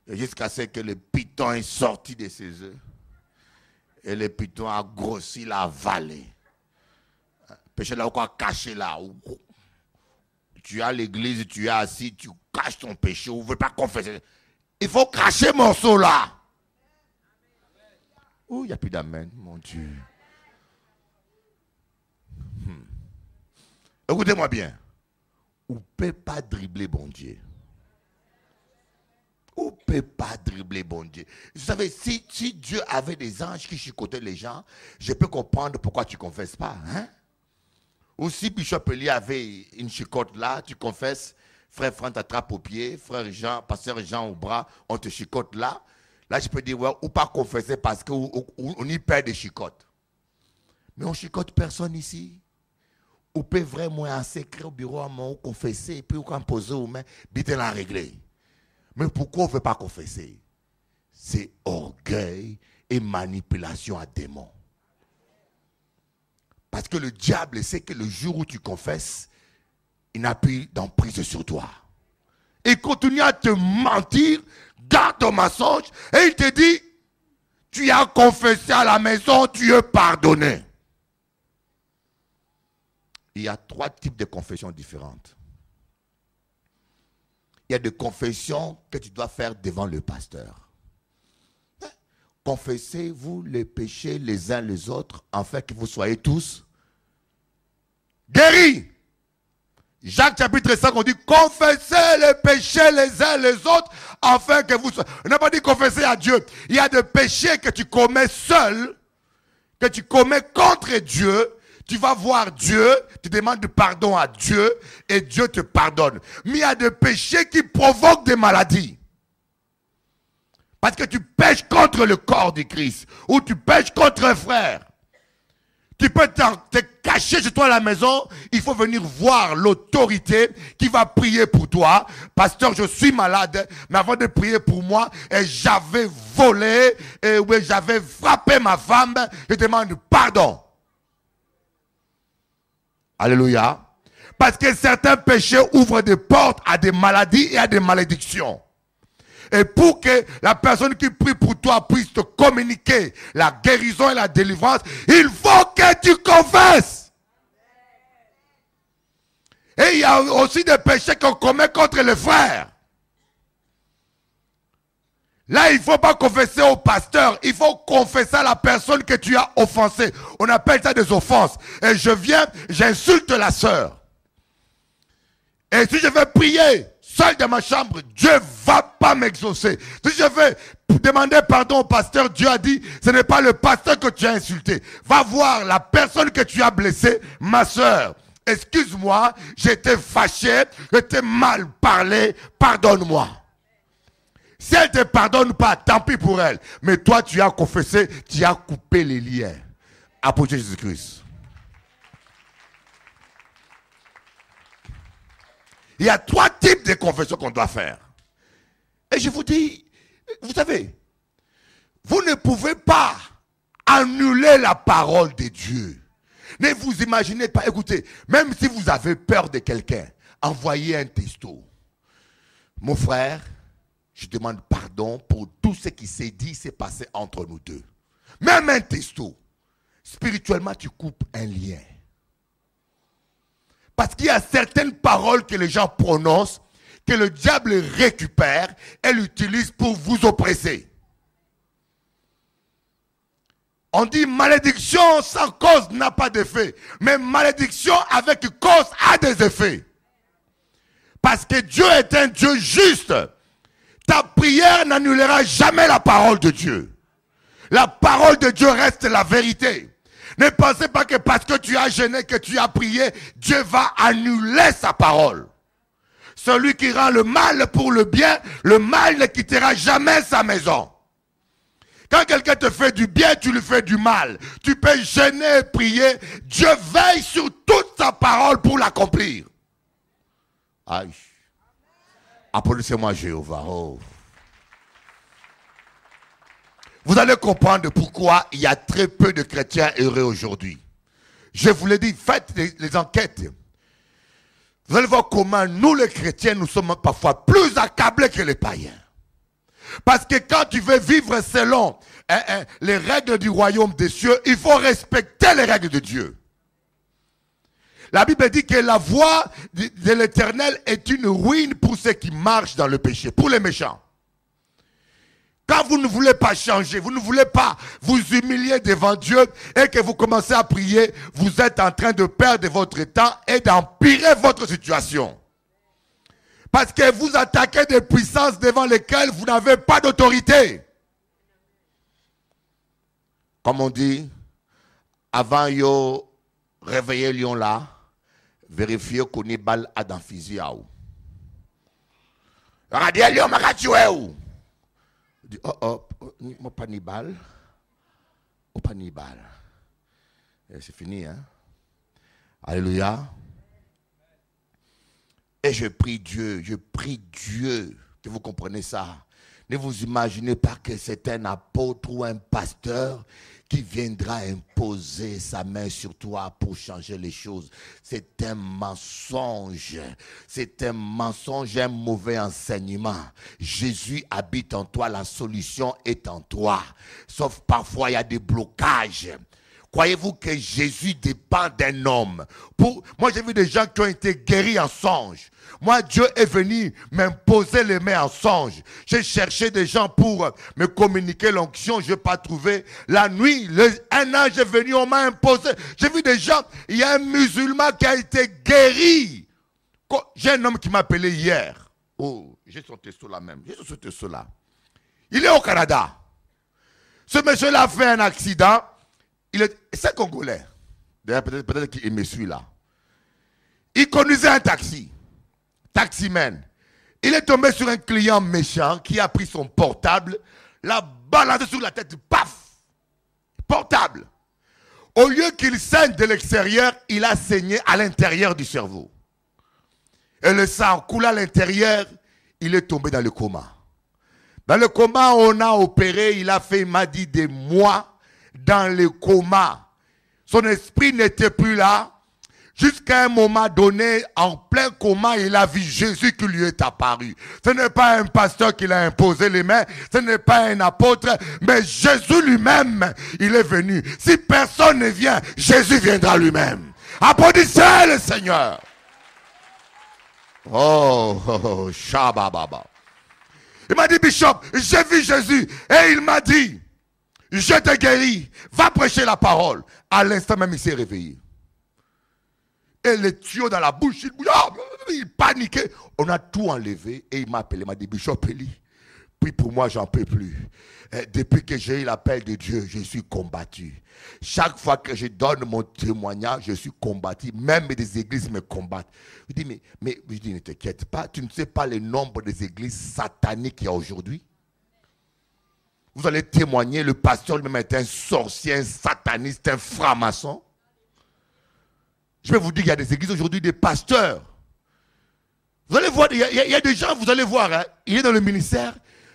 Et jusqu'à ce que le python est sorti de ses œufs. Et le python a grossi, l'a avalé. Péché là, quoi, caché là. Tu as l'église, tu es assis, tu caches ton péché, ou ne veux pas confesser. Il faut cacher morceau là. Oh, il n'y a plus d'amen, mon Dieu. Écoutez-moi bien. On ne peut pas dribbler bon Dieu. On ne peut pas dribbler bon Dieu. Vous savez, si Dieu avait des anges qui chicotaient les gens, je peux comprendre pourquoi tu ne confesses pas. Hein? Ou si Bishop Eli avait une chicote là, tu confesses, frère Franck t'attrape au pied, frère Jean, pasteur Jean au bras, on te chicote là. Là, je peux dire, ouais, ou pas confesser parce qu'on y perd des chicotes. Mais on chicote personne ici. On peut vraiment en secret au bureau à mon confesser, et puis on poser aux mains, vite la régler. Mais pourquoi on ne veut pas confesser? C'est orgueil et manipulation à démon. Parce que le diable sait que le jour où tu confesses, il n'a plus d'emprise sur toi. Il continue à te mentir, garde ton mensonge, et il te dit, tu as confessé à la maison, tu es pardonné. Il y a 3 types de confessions différentes. Il y a des confessions que tu dois faire devant le pasteur. Confessez-vous les péchés les uns les autres, afin que vous soyez tous guéris. Jacques chapitre 5, on dit confessez les péchés les uns les autres, afin que vous soyez. On n'a pas dit confesser à Dieu. Il y a des péchés que tu commets seul, que tu commets contre Dieu. Tu vas voir Dieu, tu demandes pardon à Dieu et Dieu te pardonne. Mais il y a des péchés qui provoquent des maladies. Parce que tu pèches contre le corps du Christ ou tu pèches contre un frère. Tu peux te cacher chez toi à la maison, il faut venir voir l'autorité qui va prier pour toi. Pasteur, je suis malade, mais avant de prier pour moi, j'avais volé, j'avais frappé ma femme, je demande pardon. Alléluia. Parce que certains péchés ouvrent des portes à des maladies et à des malédictions. Et pour que la personne qui prie pour toi puisse te communiquer la guérison et la délivrance, il faut que tu confesses. Et il y a aussi des péchés qu'on commet contre les frères. Là, il ne faut pas confesser au pasteur, il faut confesser à la personne que tu as offensée. On appelle ça des offenses. Et je viens, j'insulte la sœur. Et si je vais prier seul dans ma chambre, Dieu ne va pas m'exaucer. Si je vais demander pardon au pasteur, Dieu a dit, ce n'est pas le pasteur que tu as insulté. Va voir la personne que tu as blessée, ma sœur. Excuse-moi, j'étais fâché, j'étais mal parlé, pardonne-moi. Si elle ne te pardonne pas, tant pis pour elle. Mais toi, tu as confessé, tu as coupé les liens. Apôtre Jésus-Christ. Il y a 3 types de confessions qu'on doit faire. Et je vous dis, vous savez, vous ne pouvez pas annuler la parole de Dieu. Ne vous imaginez pas, écoutez, même si vous avez peur de quelqu'un, envoyez un texto. Mon frère, je demande pardon pardon pour tout ce qui s'est dit, s'est passé entre nous deux. Même un testo. Spirituellement, tu coupes un lien. Parce qu'il y a certaines paroles que les gens prononcent, que le diable récupère et l'utilise pour vous oppresser. On dit malédiction sans cause n'a pas d'effet. Mais malédiction avec cause a des effets. Parce que Dieu est un Dieu juste. Ta prière n'annulera jamais la parole de Dieu. La parole de Dieu reste la vérité. Ne pensez pas que parce que tu as jeûné, que tu as prié, Dieu va annuler sa parole. Celui qui rend le mal pour le bien, le mal ne quittera jamais sa maison. Quand quelqu'un te fait du bien, tu lui fais du mal. Tu peux jeûner et prier. Dieu veille sur toute sa parole pour l'accomplir. Aïe. Applaudissez-moi Jéhovah. Oh. Vous allez comprendre pourquoi il y a très peu de chrétiens heureux aujourd'hui. Je vous l'ai dit, faites les enquêtes. Vous allez voir comment nous les chrétiens, nous sommes parfois plus accablés que les païens. Parce que quand tu veux vivre selon les règles du royaume des cieux, il faut respecter les règles de Dieu. La Bible dit que la voie de l'Éternel est une ruine pour ceux qui marchent dans le péché, pour les méchants. Quand vous ne voulez pas changer, vous ne voulez pas vous humilier devant Dieu et que vous commencez à prier, vous êtes en train de perdre votre temps et d'empirer votre situation. Parce que vous attaquez des puissances devant lesquelles vous n'avez pas d'autorité. Comme on dit, avant de réveiller lion là, vérifiez qu'on est balle à dans fusil à où. Regardez lion m'a tué où. Dit moi pas ni balle. Ou pas ni balle. C'est fini hein. Alléluia. Et je prie Dieu que vous comprenez ça. Ne vous imaginez pas que c'est un apôtre ou un pasteur qui viendra imposer sa main sur toi pour changer les choses. C'est un mensonge. C'est un mensonge, un mauvais enseignement. Jésus habite en toi, la solution est en toi. Sauf parfois il y a des blocages. Croyez-vous que Jésus dépend d'un homme? Moi, j'ai vu des gens qui ont été guéris en songe. Moi, Dieu est venu m'imposer les mains en songe. J'ai cherché des gens pour me communiquer l'onction. Je n'ai pas trouvé. La nuit, un ange est venu, on m'a imposé. J'ai vu des gens, il y a un musulman qui a été guéri. J'ai un homme qui m'a appelé hier. Oh, j'ai son texto là même. J'ai ce texto là. Il est au Canada. Ce monsieur-là a fait un accident. C'est Congolais. D'ailleurs, peut-être qu'il me suit là. Il conduisait un taxi. Taximan. Il est tombé sur un client méchant qui a pris son portable, l'a balancé sur la tête, paf! Portable. Au lieu qu'il saigne de l'extérieur, il a saigné à l'intérieur du cerveau. Et le sang coule à l'intérieur, il est tombé dans le coma. Dans le coma, on a opéré, il m'a dit des mois dans le coma. Son esprit n'était plus là. Jusqu'à un moment donné, en plein coma, il a vu Jésus qui lui est apparu. Ce n'est pas un pasteur qui l'a imposé les mains, ce n'est pas un apôtre, mais Jésus lui-même, il est venu. Si personne ne vient, Jésus viendra lui-même. Applaudissez le Seigneur. Oh, shabababa. Il m'a dit, Bishop, j'ai vu Jésus et il m'a dit, je te guéris, va prêcher la parole. À l'instant même, il s'est réveillé. Et les tuyaux dans la bouche, il paniquait. On a tout enlevé et il m'a appelé, il m'a dit, Bishop Eli, puis pour moi, j'en peux plus. Depuis que j'ai eu l'appel de Dieu, je suis combattu. Chaque fois que je donne mon témoignage, je suis combattu. Même des églises me combattent. Je dis, mais je dis, ne t'inquiète pas, tu ne sais pas le nombre des églises sataniques qu'il y a aujourd'hui? Vous allez témoigner, le pasteur lui-même est un sorcier, un sataniste, un franc-maçon. Je vais vous dire, il y a des églises aujourd'hui, des pasteurs. Vous allez voir, il y a des gens, vous allez voir, hein, il est dans le ministère,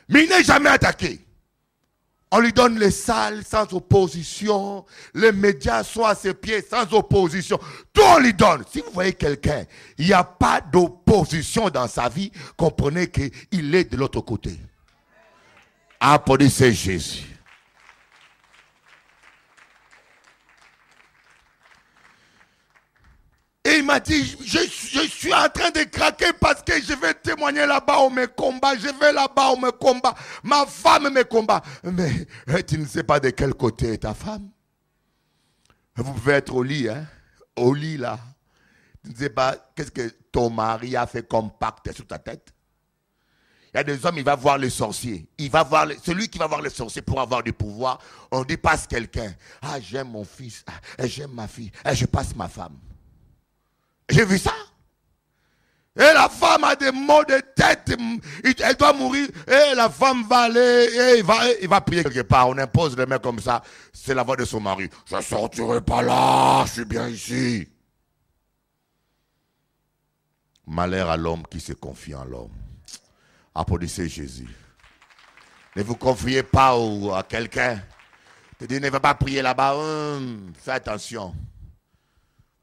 mais il n'est jamais attaqué. On lui donne les salles sans opposition, les médias sont à ses pieds sans opposition. Tout on lui donne. Si vous voyez quelqu'un, il n'y a pas d'opposition dans sa vie, comprenez qu'il est de l'autre côté. Applaudissez Jésus. Et il m'a dit, je suis en train de craquer parce que je vais témoigner là-bas, on me combat. Je vais là-bas, on me combat. Ma femme me combat. Mais tu ne sais pas de quel côté est ta femme. Vous pouvez être au lit, hein? Au lit là. Tu ne sais pas qu'est-ce que ton mari a fait comme pacte sur ta tête. Il y a des hommes, il va voir les sorciers. Il va voir celui qui va voir les sorciers pour avoir du pouvoir. On dépasse quelqu'un. Ah, j'aime mon fils. Ah, j'aime ma fille. Ah, je passe ma femme. J'ai vu ça. Et la femme a des maux de tête. Elle doit mourir. Et la femme va aller. Et il va prier quelque part. On impose les mains comme ça. C'est la voix de son mari. Je ne sortirai pas là. Je suis bien ici. Malheur à l'homme qui se confie en l'homme. Applaudissez Jésus. Ne vous confiez pas à quelqu'un. Tu dis, ne va pas prier là-bas. Fais attention.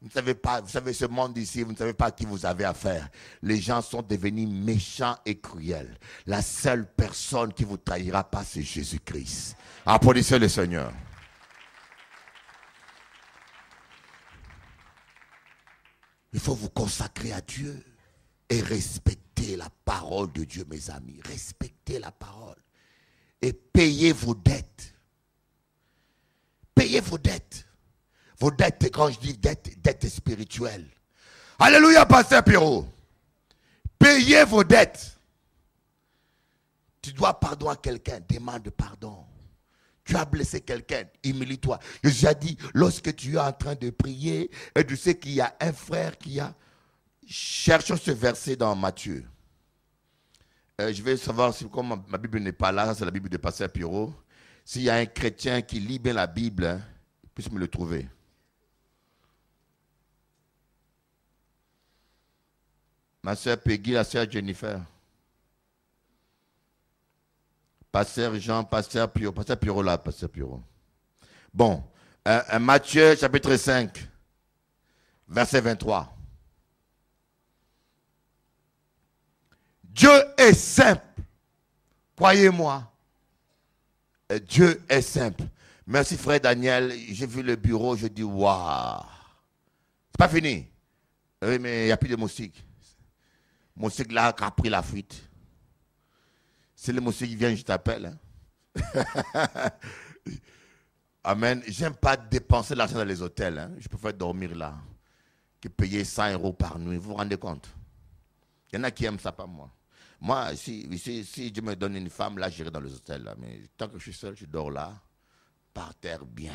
Vous ne savez pas, vous savez ce monde ici, vous ne savez pas à qui vous avez affaire. Les gens sont devenus méchants et cruels. La seule personne qui vous trahira pas, c'est Jésus-Christ. Applaudissez le Seigneur. Il faut vous consacrer à Dieu et respecter la parole de Dieu, mes amis. Respectez la parole. Et payez vos dettes. Payez vos dettes. Vos dettes, quand je dis dettes spirituelles. Alléluia, Pasteur Pierrot. Payez vos dettes. Tu dois pardon à quelqu'un, demande pardon. Tu as blessé quelqu'un, humilie-toi. J'ai dit, lorsque tu es en train de prier, et tu sais qu'il y a un frère qui a... Cherchons ce verset dans Matthieu. Je vais savoir si, comme ma Bible n'est pas là, c'est la Bible de Pasteur Pierrot. S'il y a un chrétien qui lit bien la Bible, hein, il puisse me le trouver. Ma soeur Peggy, la soeur Jennifer. Pasteur Jean, Pasteur Pierrot là, Pasteur Pierrot. Bon, Matthieu chapitre 5, verset 23. Dieu est simple. Croyez-moi. Dieu est simple. Merci frère Daniel. J'ai vu le bureau, je dis waouh. C'est pas fini. Oui, mais il n'y a plus de moustique. Moustique là qui a pris la fuite. C'est le moustique qui vient, je t'appelle. Hein. Amen. J'aime pas dépenser l'argent dans les hôtels. Hein. Je préfère dormir là que payer 100 € par nuit. Vous vous rendez compte? Il y en a qui aiment ça, pas moi. Moi, si Dieu me donne une femme, là, j'irai dans les hôtels. Là. Mais tant que je suis seul, je dors là, par terre bien.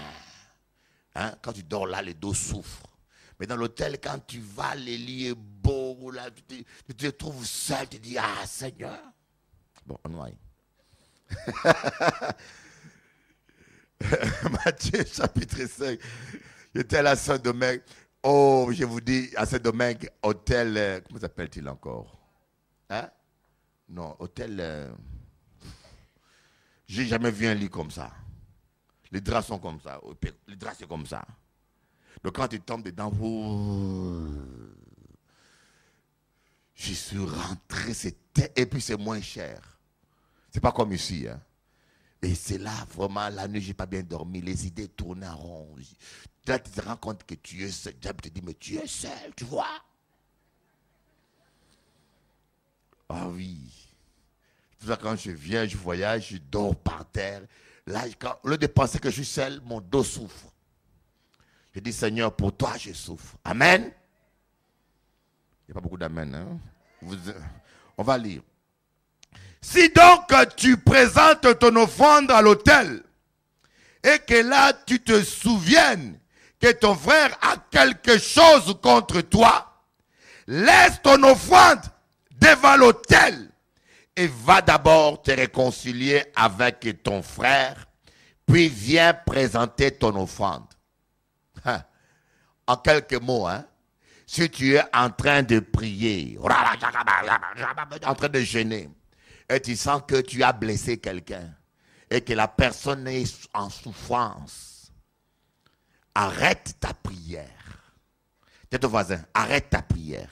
Hein? Quand tu dors là, les dos souffrent. Mais dans l'hôtel, quand tu vas, les lits est beau, là, tu te trouves seul, tu dis, ah Seigneur. Bon, on va y. Matthieu chapitre 5. J'étais à Saint-Domingue. Oh, je vous dis, à Saint-Domingue, hôtel, comment s'appelle-t-il encore? Hein? Non, hôtel. J'ai jamais vu un lit comme ça. Les draps sont comme ça. Les draps, c'est comme ça. Donc quand tu tombes dedans, je suis rentré, et puis c'est moins cher. C'est pas comme ici. Hein. Et c'est là, vraiment, la nuit, je n'ai pas bien dormi. Les idées tournaient en rond. Là, tu te rends compte que tu es seul. Tu te dis, mais tu es seul, tu vois. Ah oui. Tout ça, quand je viens, je voyage, je dors par terre. Là, au lieu de penser que je suis seul, mon dos souffre. Je dis, Seigneur, pour toi, je souffre. Amen. Il n'y a pas beaucoup d'amen. Hein? On va lire. Si donc tu présentes ton offrande à l'autel et que là tu te souviennes que ton frère a quelque chose contre toi, laisse ton offrande devant l'autel et va d'abord te réconcilier avec ton frère, puis viens présenter ton offrande. En quelques mots, hein, si tu es en train de prier, en train de jeûner, et tu sens que tu as blessé quelqu'un et que la personne est en souffrance, arrête ta prière. Dis à ton voisin, arrête ta prière.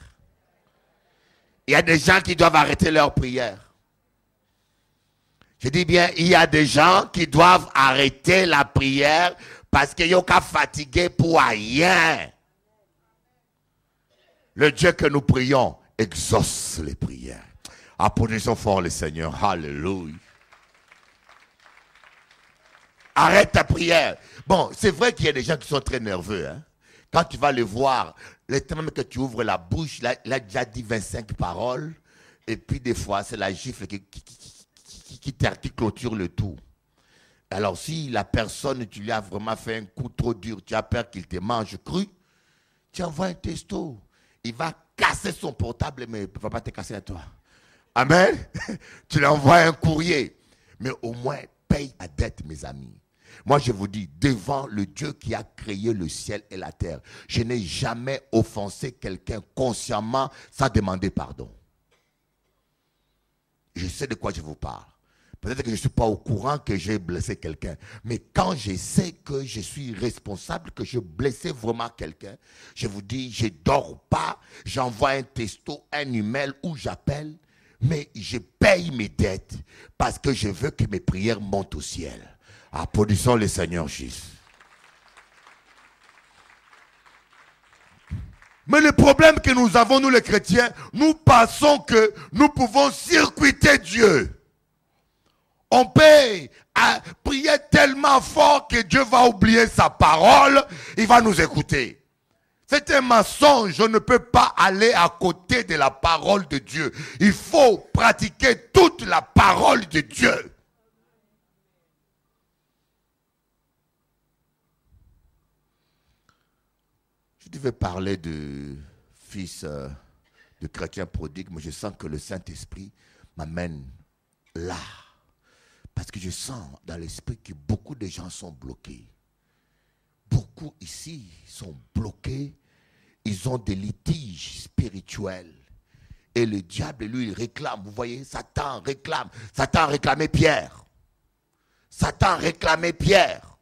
Il y a des gens qui doivent arrêter leur prière. Je dis bien, il y a des gens qui doivent arrêter la prière parce qu'ils sont fatigués pour rien. Le Dieu que nous prions exauce les prières. Applaudissons fort le Seigneur. Alléluia. Arrête ta prière. Bon, c'est vrai qu'il y a des gens qui sont très nerveux. Hein? Quand tu vas les voir, le temps même que tu ouvres la bouche, il a déjà dit 25 paroles. Et puis des fois, c'est la gifle qui clôture le tout. Alors si la personne, tu lui as vraiment fait un coup trop dur, tu as peur qu'il te mange cru, tu envoies un texto. Il va casser son portable, mais il ne va pas te casser à toi. Amen. Tu lui envoies un courrier. Mais au moins, paye ta dette, mes amis. Moi, je vous dis, devant le Dieu qui a créé le ciel et la terre, je n'ai jamais offensé quelqu'un consciemment sans demander pardon. Je sais de quoi je vous parle. Peut-être que je ne suis pas au courant que j'ai blessé quelqu'un. Mais quand je sais que je suis responsable, que je blessais vraiment quelqu'un, je vous dis, je ne dors pas, j'envoie un texto, un email où j'appelle, mais je paye mes dettes parce que je veux que mes prières montent au ciel. Applaudissons le Seigneur Jésus. Mais le problème que nous avons, nous les chrétiens, nous pensons que nous pouvons circuiter Dieu. On peut prier tellement fort que Dieu va oublier sa parole, il va nous écouter. C'est un mensonge, je ne peux pas aller à côté de la parole de Dieu. Il faut pratiquer toute la parole de Dieu. Je devais parler de fils de chrétien prodigue, mais je sens que le Saint-Esprit m'amène là. Parce que je sens dans l'esprit que beaucoup de gens sont bloqués. Beaucoup ici sont bloqués. Ils ont des litiges spirituels. Et le diable, lui, il réclame. Vous voyez, Satan réclame. Satan réclamait Pierre. Satan réclamait Pierre.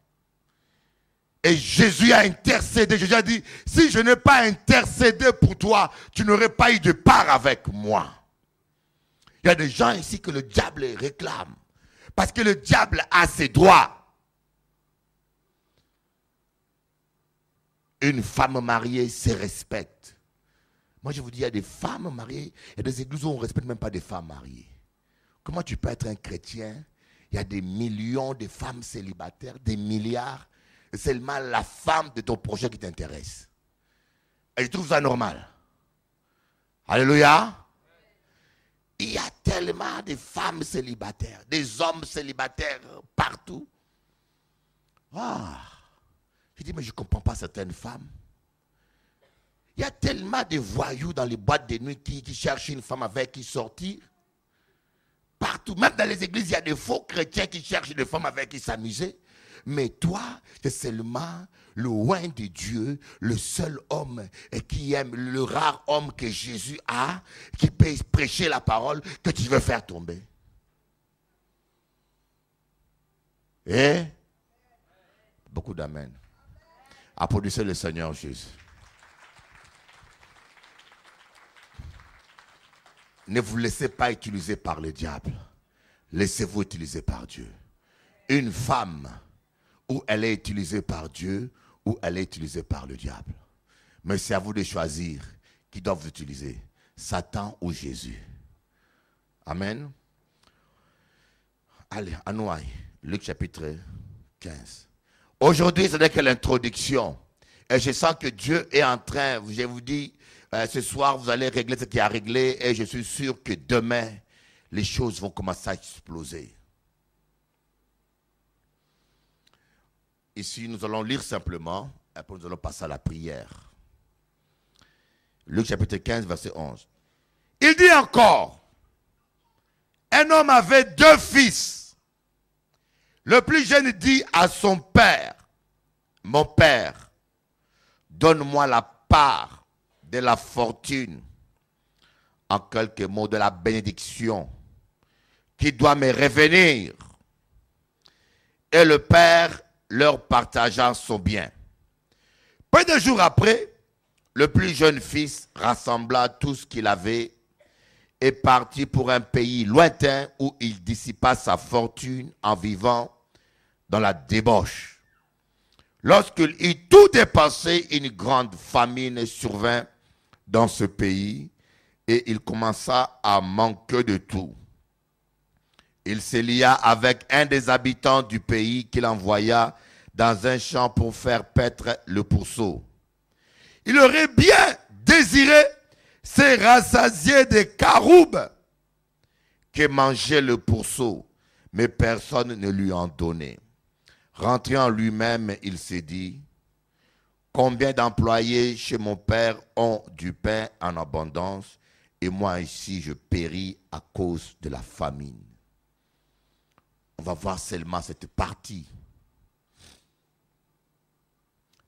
Et Jésus a intercédé. Jésus a dit, si je n'ai pas intercédé pour toi, tu n'aurais pas eu de part avec moi. Il y a des gens ici que le diable réclame. Parce que le diable a ses droits. Une femme mariée se respecte. Moi, je vous dis, il y a des femmes mariées, il y a des églises où on ne respecte même pas des femmes mariées. Comment tu peux être un chrétien? Il y a des millions de femmes célibataires, des milliards. C'est seulement la femme de ton projet qui t'intéresse. Et je trouve ça normal. Alléluia. Il y a tellement de femmes célibataires, des hommes célibataires partout. Ah, je dis, mais je ne comprends pas certaines femmes. Il y a tellement de voyous dans les boîtes de nuit qui cherchent une femme avec qui sortir. Partout, même dans les églises, il y a des faux chrétiens qui cherchent des femmes avec qui s'amuser. Mais toi, c'est seulement le oint de Dieu, le seul homme qui aime, le rare homme que Jésus a, qui peut prêcher la parole, que tu veux faire tomber. Et beaucoup d'amen. Applaudissez le Seigneur Jésus. Ne vous laissez pas utiliser par le diable. Laissez-vous utiliser par Dieu. Une femme, ou elle est utilisée par Dieu, ou elle est utilisée par le diable. Mais c'est à vous de choisir qui doit vous utiliser, Satan ou Jésus. Amen. Allez, à nous, Luc chapitre 15. Aujourd'hui, ce n'est que l'introduction. Et je sens que Dieu est en train, je vous dis, ce soir, vous allez régler ce qui a réglé, et je suis sûr que demain, les choses vont commencer à exploser. Ici, nous allons lire simplement, et après nous allons passer à la prière. Luc chapitre 15, verset 11. Il dit encore, un homme avait 2 fils. Le plus jeune dit à son père, mon père, donne-moi la part de la fortune, en quelques mots de la bénédiction, qui doit me revenir. Et le père leur partageant son bien. Peu de jours après, le plus jeune fils rassembla tout ce qu'il avait et partit pour un pays lointain où il dissipa sa fortune en vivant dans la débauche. Lorsqu'il eut tout dépensé, une grande famine survint dans ce pays et il commença à manquer de tout. Il se lia avec un des habitants du pays qu'il envoya dans un champ pour faire paître le pourceau. Il aurait bien désiré se rassasier des caroubes que mangeait le pourceau, mais personne ne lui en donnait. Rentré en lui-même, il s'est dit, combien d'employés chez mon père ont du pain en abondance, et moi ici je péris à cause de la famine. On va voir seulement cette partie.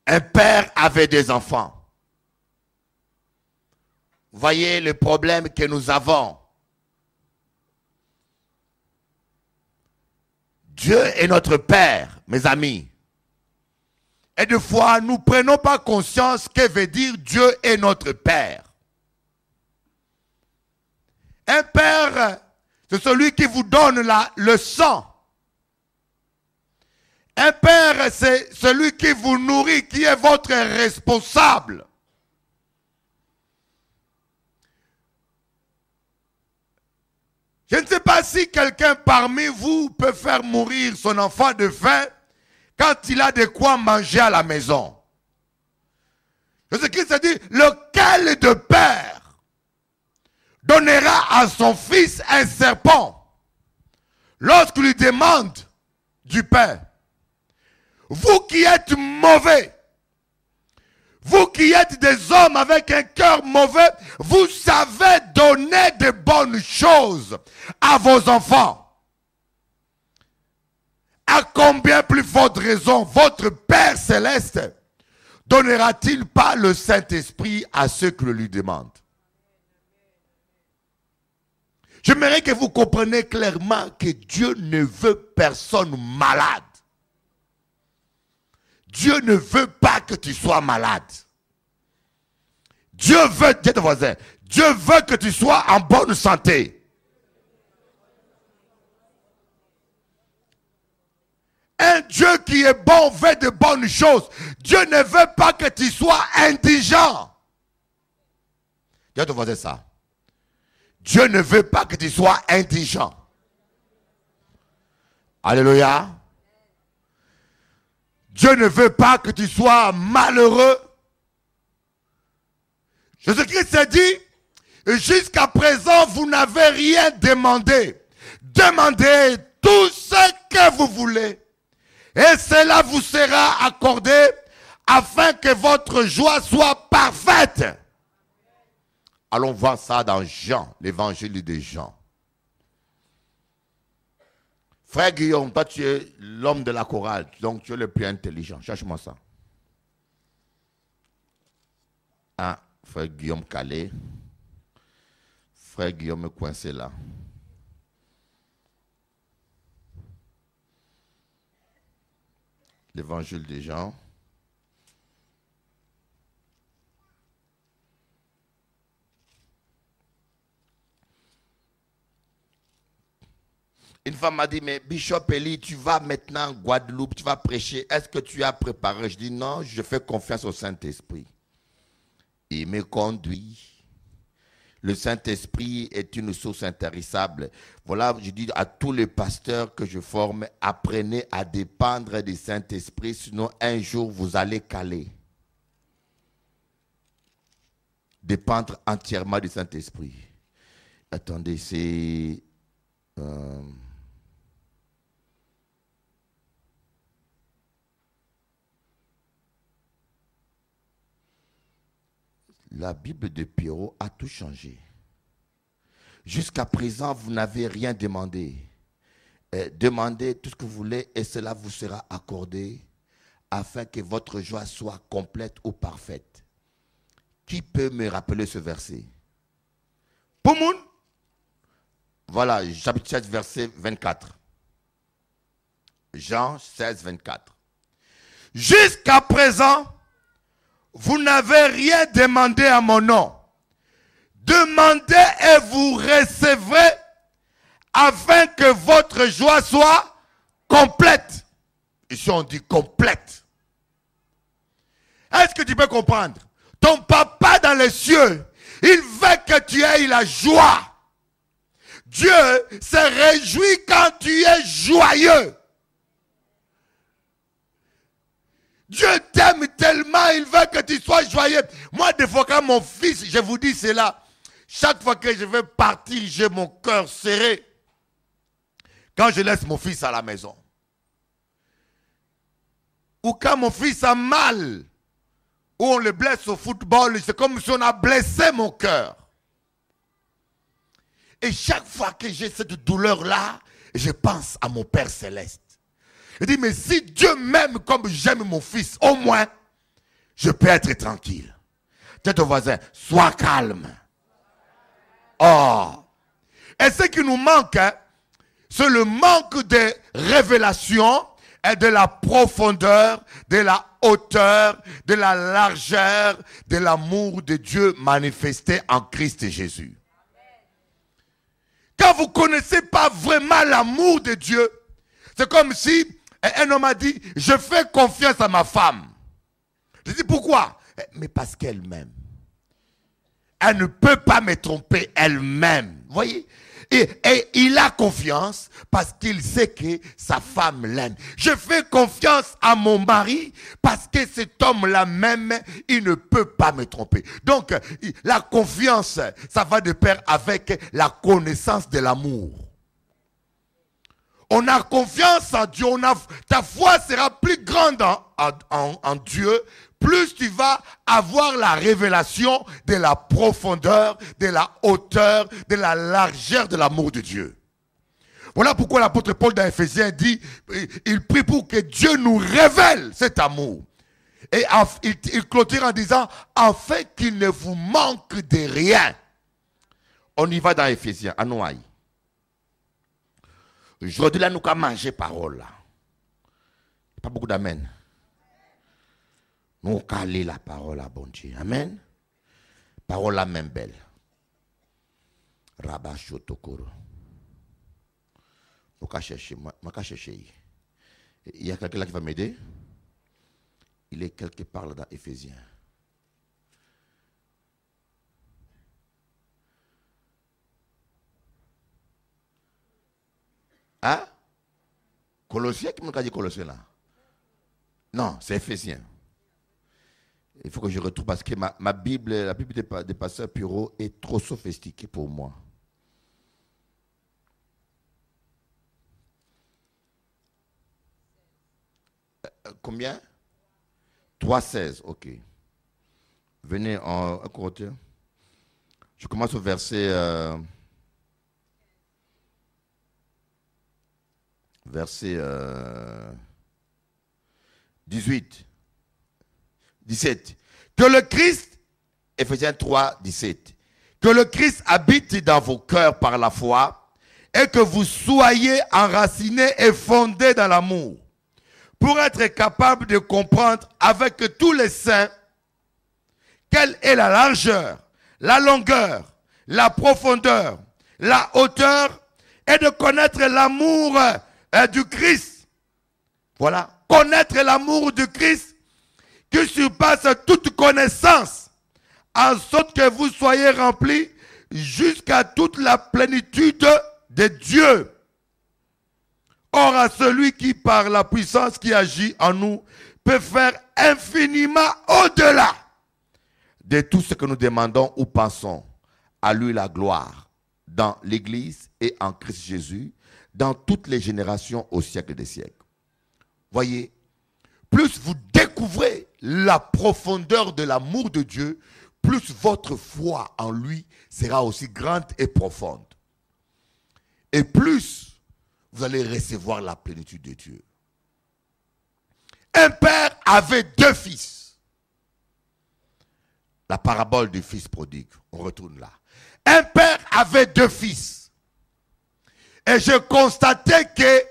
Un père avait des enfants. Voyez le problème que nous avons. Dieu est notre Père, mes amis. Et des fois, nous ne prenons pas conscience que veut dire Dieu est notre Père. Un Père, c'est celui qui vous donne le sang. Un Père, c'est celui qui vous nourrit, qui est votre responsable. Je ne sais pas si quelqu'un parmi vous peut faire mourir son enfant de faim quand il a de quoi manger à la maison. Jésus-Christ a dit, lequel de père donnera à son fils un serpent lorsqu'il lui demande du pain? Vous qui êtes mauvais, vous qui êtes des hommes avec un cœur mauvais, vous savez donner de bonnes choses à vos enfants. À combien plus forte raison votre Père Céleste donnera-t-il pas le Saint-Esprit à ceux qui le lui demandent? J'aimerais que vous compreniez clairement que Dieu ne veut personne malade. Dieu ne veut pas que tu sois malade. Dieu veut, dis à ton voisin, Dieu veut que tu sois en bonne santé. Un Dieu qui est bon veut de bonnes choses. Dieu ne veut pas que tu sois indigent. Dis à ton voisin ça. Dieu ne veut pas que tu sois indigent. Alléluia. Dieu ne veut pas que tu sois malheureux. Jésus-Christ a dit, jusqu'à présent, vous n'avez rien demandé. Demandez tout ce que vous voulez. Et cela vous sera accordé afin que votre joie soit parfaite. Allons voir ça dans Jean, l'évangile de Jean. Frère Guillaume, toi tu es l'homme de la chorale, donc tu es le plus intelligent. Cherche-moi ça. Ah, frère Guillaume Calais. Frère Guillaume est coincé là. L'évangile de Jean. Une femme m'a dit, mais Bishop Eli, tu vas maintenant en Guadeloupe, tu vas prêcher. Est-ce que tu as préparé? Je dis, non, je fais confiance au Saint-Esprit. Il me conduit. Le Saint-Esprit est une source intarissable. Voilà, je dis à tous les pasteurs que je forme, apprenez à dépendre du Saint-Esprit, sinon un jour vous allez caler. Dépendre entièrement du Saint-Esprit. Attendez, c'est... La Bible de Pierrot a tout changé. Jusqu'à présent, vous n'avez rien demandé. Demandez tout ce que vous voulez et cela vous sera accordé afin que votre joie soit complète ou parfaite. Qui peut me rappeler ce verset? Poumoun? Voilà, chapitre 16, verset 24. Jean 16, 24. Jusqu'à présent, vous n'avez rien demandé à mon nom. Demandez et vous recevrez afin que votre joie soit complète. Ici on dit complète. Est-ce que tu peux comprendre? Ton papa dans les cieux, il veut que tu aies la joie. Dieu se réjouit quand tu es joyeux. Dieu t'aime tellement, il veut que tu sois joyeux. Moi, des fois, quand mon fils, je vous dis cela, chaque fois que je vais partir, j'ai mon cœur serré. Quand je laisse mon fils à la maison. Ou quand mon fils a mal, ou on le blesse au football, c'est comme si on a blessé mon cœur. Et chaque fois que j'ai cette douleur-là, je pense à mon Père Céleste. Je dis, mais si Dieu m'aime comme j'aime mon fils, au moins, je peux être tranquille. Dis ton voisin, sois calme. Oh. Et ce qui nous manque, hein, c'est le manque de révélation et de la profondeur, de la hauteur, de la largeur, de l'amour de Dieu manifesté en Christ Jésus. Quand vous ne connaissez pas vraiment l'amour de Dieu, c'est comme si un homme a dit, je fais confiance à ma femme. Je dis, pourquoi? Mais parce qu'elle m'aime. Elle ne peut pas me tromper elle-même. Vous voyez? Et il a confiance parce qu'il sait que sa femme l'aime. Je fais confiance à mon mari parce que cet homme-là même, il ne peut pas me tromper. Donc, la confiance, ça va de pair avec la connaissance de l'amour. On a confiance en Dieu, ta foi sera plus grande en Dieu, plus tu vas avoir la révélation de la profondeur, de la hauteur, de la largeur de l'amour de Dieu. Voilà pourquoi l'apôtre Paul dans Éphésiens dit, il prie pour que Dieu nous révèle cet amour. Et il clôture en disant, afin qu'il ne vous manque de rien. On y va dans Éphésiens, à Noailles. Aujourd'hui, là, nous avons mangé parole. Là. Pas beaucoup d'amen. Nous avons lire la parole à bon Dieu. Amen. Parole la même belle. Rabba Shotokoro. Je vais chercher. Il y a quelqu'un là qui va m'aider. Il est quelque part là dans Éphésiens. Hein? Colossiens, qui m'a dit Colossiens là? Non, c'est Éphésiens. Il faut que je retrouve parce que ma Bible, la Bible des pasteurs Puro est trop sophistiquée pour moi. Combien? 3,16, ok. Venez en côté. Je commence au verset... verset 18, 17. Que le Christ, Éphésiens 3, 17. Que le Christ habite dans vos cœurs par la foi et que vous soyez enracinés et fondés dans l'amour pour être capables de comprendre avec tous les saints quelle est la largeur, la longueur, la profondeur, la hauteur et de connaître l'amour du Christ. Voilà. Connaître l'amour du Christ qui surpasse toute connaissance, en sorte que vous soyez remplis jusqu'à toute la plénitude de Dieu. Or, à celui qui, par la puissance qui agit en nous, peut faire infiniment au-delà de tout ce que nous demandons ou pensons, à lui la gloire dans l'Église et en Christ Jésus, dans toutes les générations au siècle des siècles. Voyez, plus vous découvrez la profondeur de l'amour de Dieu, plus votre foi en lui sera aussi grande et profonde. Et plus vous allez recevoir la plénitude de Dieu. Un père avait 2 fils. La parabole du fils prodigue, on retourne là. Un père avait 2 fils. Et je constatais que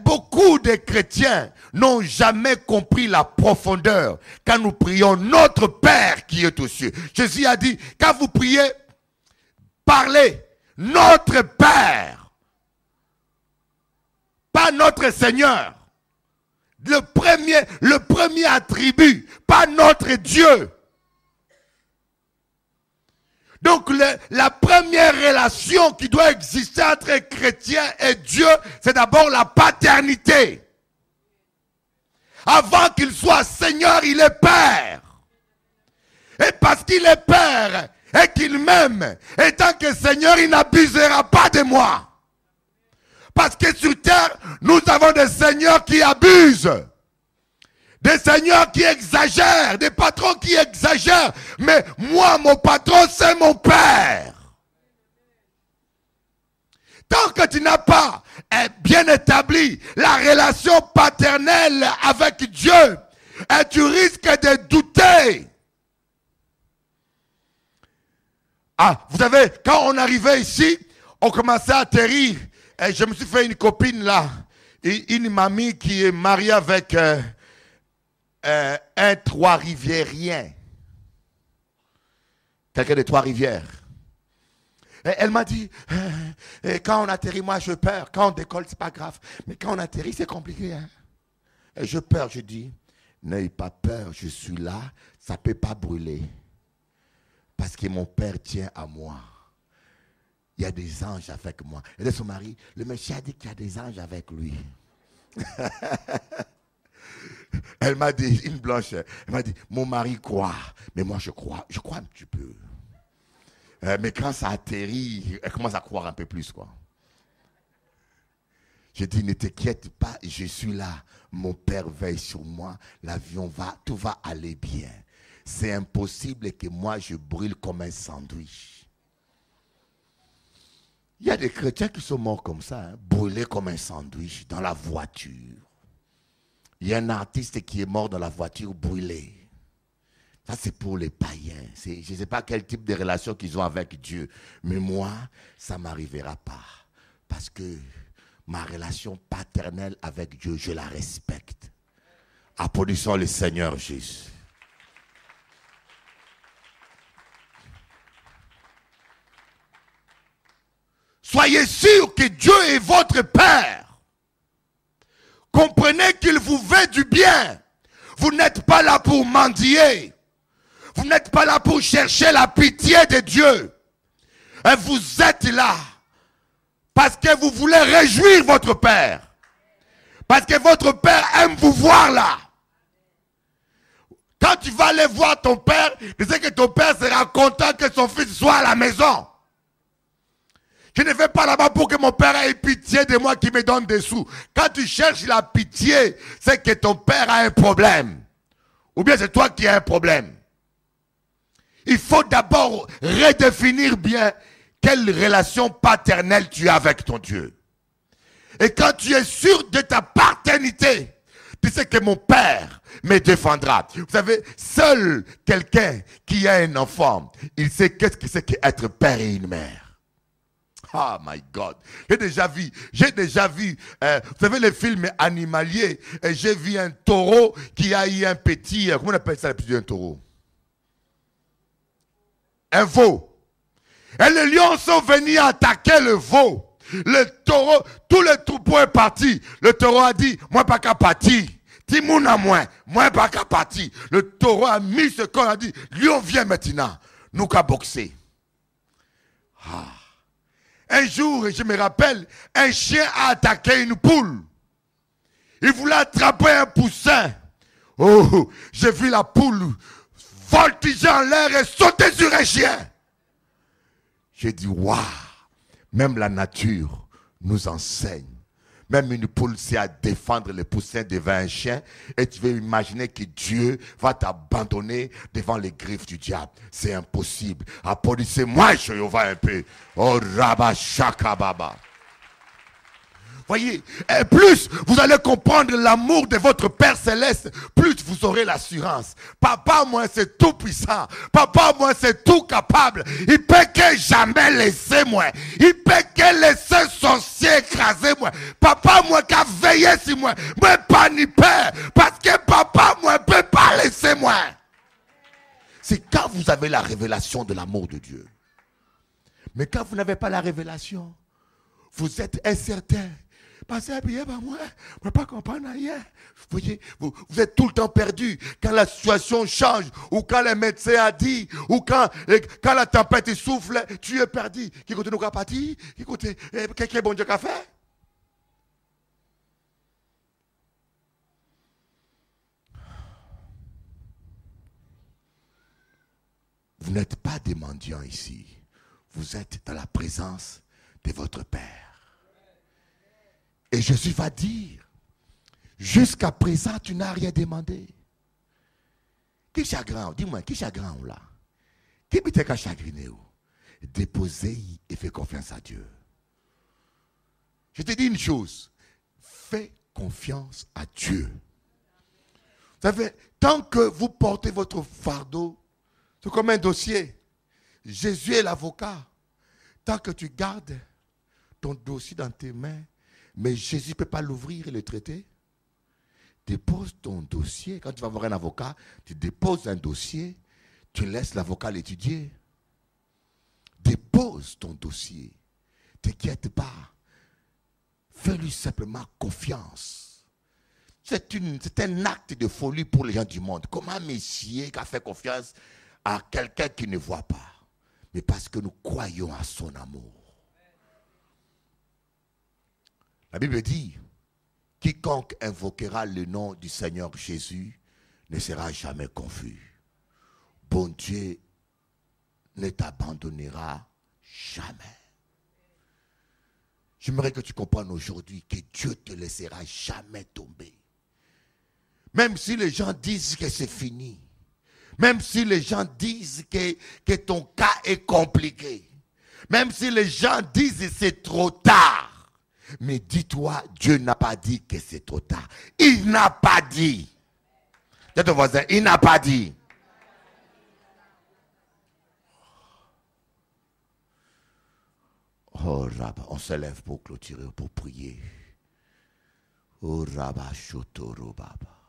beaucoup de chrétiens n'ont jamais compris la profondeur quand nous prions notre Père qui est aux cieux. Jésus a dit, quand vous priez, parler notre Père, pas notre Seigneur. Le premier attribut, pas notre Dieu. Donc la première relation qui doit exister entre un chrétien et Dieu, c'est d'abord la paternité. Avant qu'il soit Seigneur, il est Père. Et parce qu'il est Père et qu'il m'aime, étant que Seigneur, il n'abusera pas de moi. Parce que sur terre, nous avons des seigneurs qui abusent. Des seigneurs qui exagèrent. Des patrons qui exagèrent. Mais moi, mon patron, c'est mon Père. Tant que tu n'as pas bien établi la relation paternelle avec Dieu, et tu risques de douter. Ah, vous savez, quand on arrivait ici, on commençait à atterrir. Et je me suis fait une copine là, une mamie qui est mariée avec un Trois-Riviérien. Quelqu'un de Trois-Rivières. Et elle m'a dit, quand on atterrit, moi je peur. Quand on décolle, c'est pas grave. Mais quand on atterrit, c'est compliqué. Hein? Et je peur, je dis, n'ayez pas peur, je suis là, ça ne peut pas brûler. Parce que mon Père tient à moi. Il y a des anges avec moi. Et de son mari, le monsieur a dit qu'il y a des anges avec lui. Elle m'a dit, une blanche, elle m'a dit, mon mari croit, mais moi je crois un petit peu. Mais quand ça atterrit, elle commence à croire un peu plus, quoi. J'ai dit, ne t'inquiète pas, je suis là. Mon Père veille sur moi, l'avion va, tout va aller bien. C'est impossible que moi je brûle comme un sandwich. Il y a des chrétiens qui sont morts comme ça, hein, brûlés comme un sandwich dans la voiture. Il y a un artiste qui est mort dans la voiture brûlé. Ça, c'est pour les païens. Je ne sais pas quel type de relation qu'ils ont avec Dieu. Mais moi, ça ne m'arrivera pas. Parce que ma relation paternelle avec Dieu, je la respecte. Applaudissons le Seigneur Jésus. Soyez sûrs que Dieu est votre Père. Comprenez qu'il vous veut du bien. Vous n'êtes pas là pour mendier. Vous n'êtes pas là pour chercher la pitié de Dieu. Et vous êtes là parce que vous voulez réjouir votre Père. Parce que votre Père aime vous voir là. Quand tu vas aller voir ton Père, tu sais que ton Père sera content que son fils soit à la maison. Je ne vais pas là-bas pour que mon Père ait pitié de moi qui me donne des sous. Quand tu cherches la pitié, c'est que ton Père a un problème. Ou bien c'est toi qui as un problème. Il faut d'abord redéfinir bien quelle relation paternelle tu as avec ton Dieu. Et quand tu es sûr de ta paternité, tu sais que mon Père me défendra. Vous savez, seul quelqu'un qui a un enfant, il sait qu'est-ce que c'est qu'être père et une mère. Oh my God. J'ai déjà vu, vous savez les films animaliers, et j'ai vu un taureau qui a eu un petit, comment on appelle ça le petit un taureau? Un veau. Et les lions sont venus attaquer le veau. Le taureau, tout le troupeau est parti. Le taureau a dit, moi pas qu'à partir. Timouna moi pas qu'à partir. Le taureau a mis ce corps, a dit, lion viens maintenant. Nous qu'à boxer. Ah. Un jour, je me rappelle, un chien a attaqué une poule. Il voulait attraper un poussin. Oh, j'ai vu la poule voltiger en l'air et sauter sur un chien. J'ai dit, waouh, même la nature nous enseigne. Même une poule sait à défendre les poussins devant un chien. Et tu veux imaginer que Dieu va t'abandonner devant les griffes du diable. C'est impossible. Applaudissez-moi, Jéhovah, un peu. Oh, Rabba Shaka Baba. Voyez, et plus vous allez comprendre l'amour de votre Père Céleste, plus vous aurez l'assurance. Papa, moi, c'est tout puissant. Papa, moi, c'est tout capable. Il peut que jamais laisser moi. Il peut que laisser sorcier écraser moi. Papa, moi, qu'a veillé sur moi. Moi, pas ni peur. Parce que papa, moi, ne peut pas laisser moi. C'est quand vous avez la révélation de l'amour de Dieu. Mais quand vous n'avez pas la révélation, vous êtes incertain. Passez à payer par moi, je ne peux pas comprendre rien. Vous voyez, vous êtes tout le temps perdu. Quand la situation change, ou quand le médecin a dit, ou quand la tempête souffle, tu es perdu. Qui côté nous qu'a parti? Qui côté, qu'est-ce que bon Dieu qu'a fait? Vous n'êtes pas des mendiants ici. Vous êtes dans la présence de votre Père. Et Jésus va dire, jusqu'à présent, tu n'as rien demandé. Qui chagrin? Dis-moi, qui chagrin là? Qui peut qu'à chagriner? Déposez et fais confiance à Dieu. Je te dis une chose, fais confiance à Dieu. Vous savez, tant que vous portez votre fardeau, c'est comme un dossier. Jésus est l'avocat. Tant que tu gardes ton dossier dans tes mains, mais Jésus ne peut pas l'ouvrir et le traiter. Dépose ton dossier. Quand tu vas voir un avocat, tu déposes un dossier, tu laisses l'avocat l'étudier. Dépose ton dossier. Ne t'inquiète pas. Fais-lui simplement confiance. C'est un acte de folie pour les gens du monde. Comment un Messie qui a fait confiance à quelqu'un qui ne voit pas? Mais parce que nous croyons à son amour. La Bible dit, quiconque invoquera le nom du Seigneur Jésus ne sera jamais confus. Bon Dieu ne t'abandonnera jamais. J'aimerais que tu comprennes aujourd'hui que Dieu ne te laissera jamais tomber. Même si les gens disent que c'est fini. Même si les gens disent que ton cas est compliqué. Même si les gens disent que c'est trop tard. Mais dis-toi, Dieu n'a pas dit que c'est trop tard. Il n'a pas dit. Dis ton voisin, il n'a pas dit. Oh Rabba, on se lève pour clôturer, pour prier. Oh Rabba, Shotoro Baba.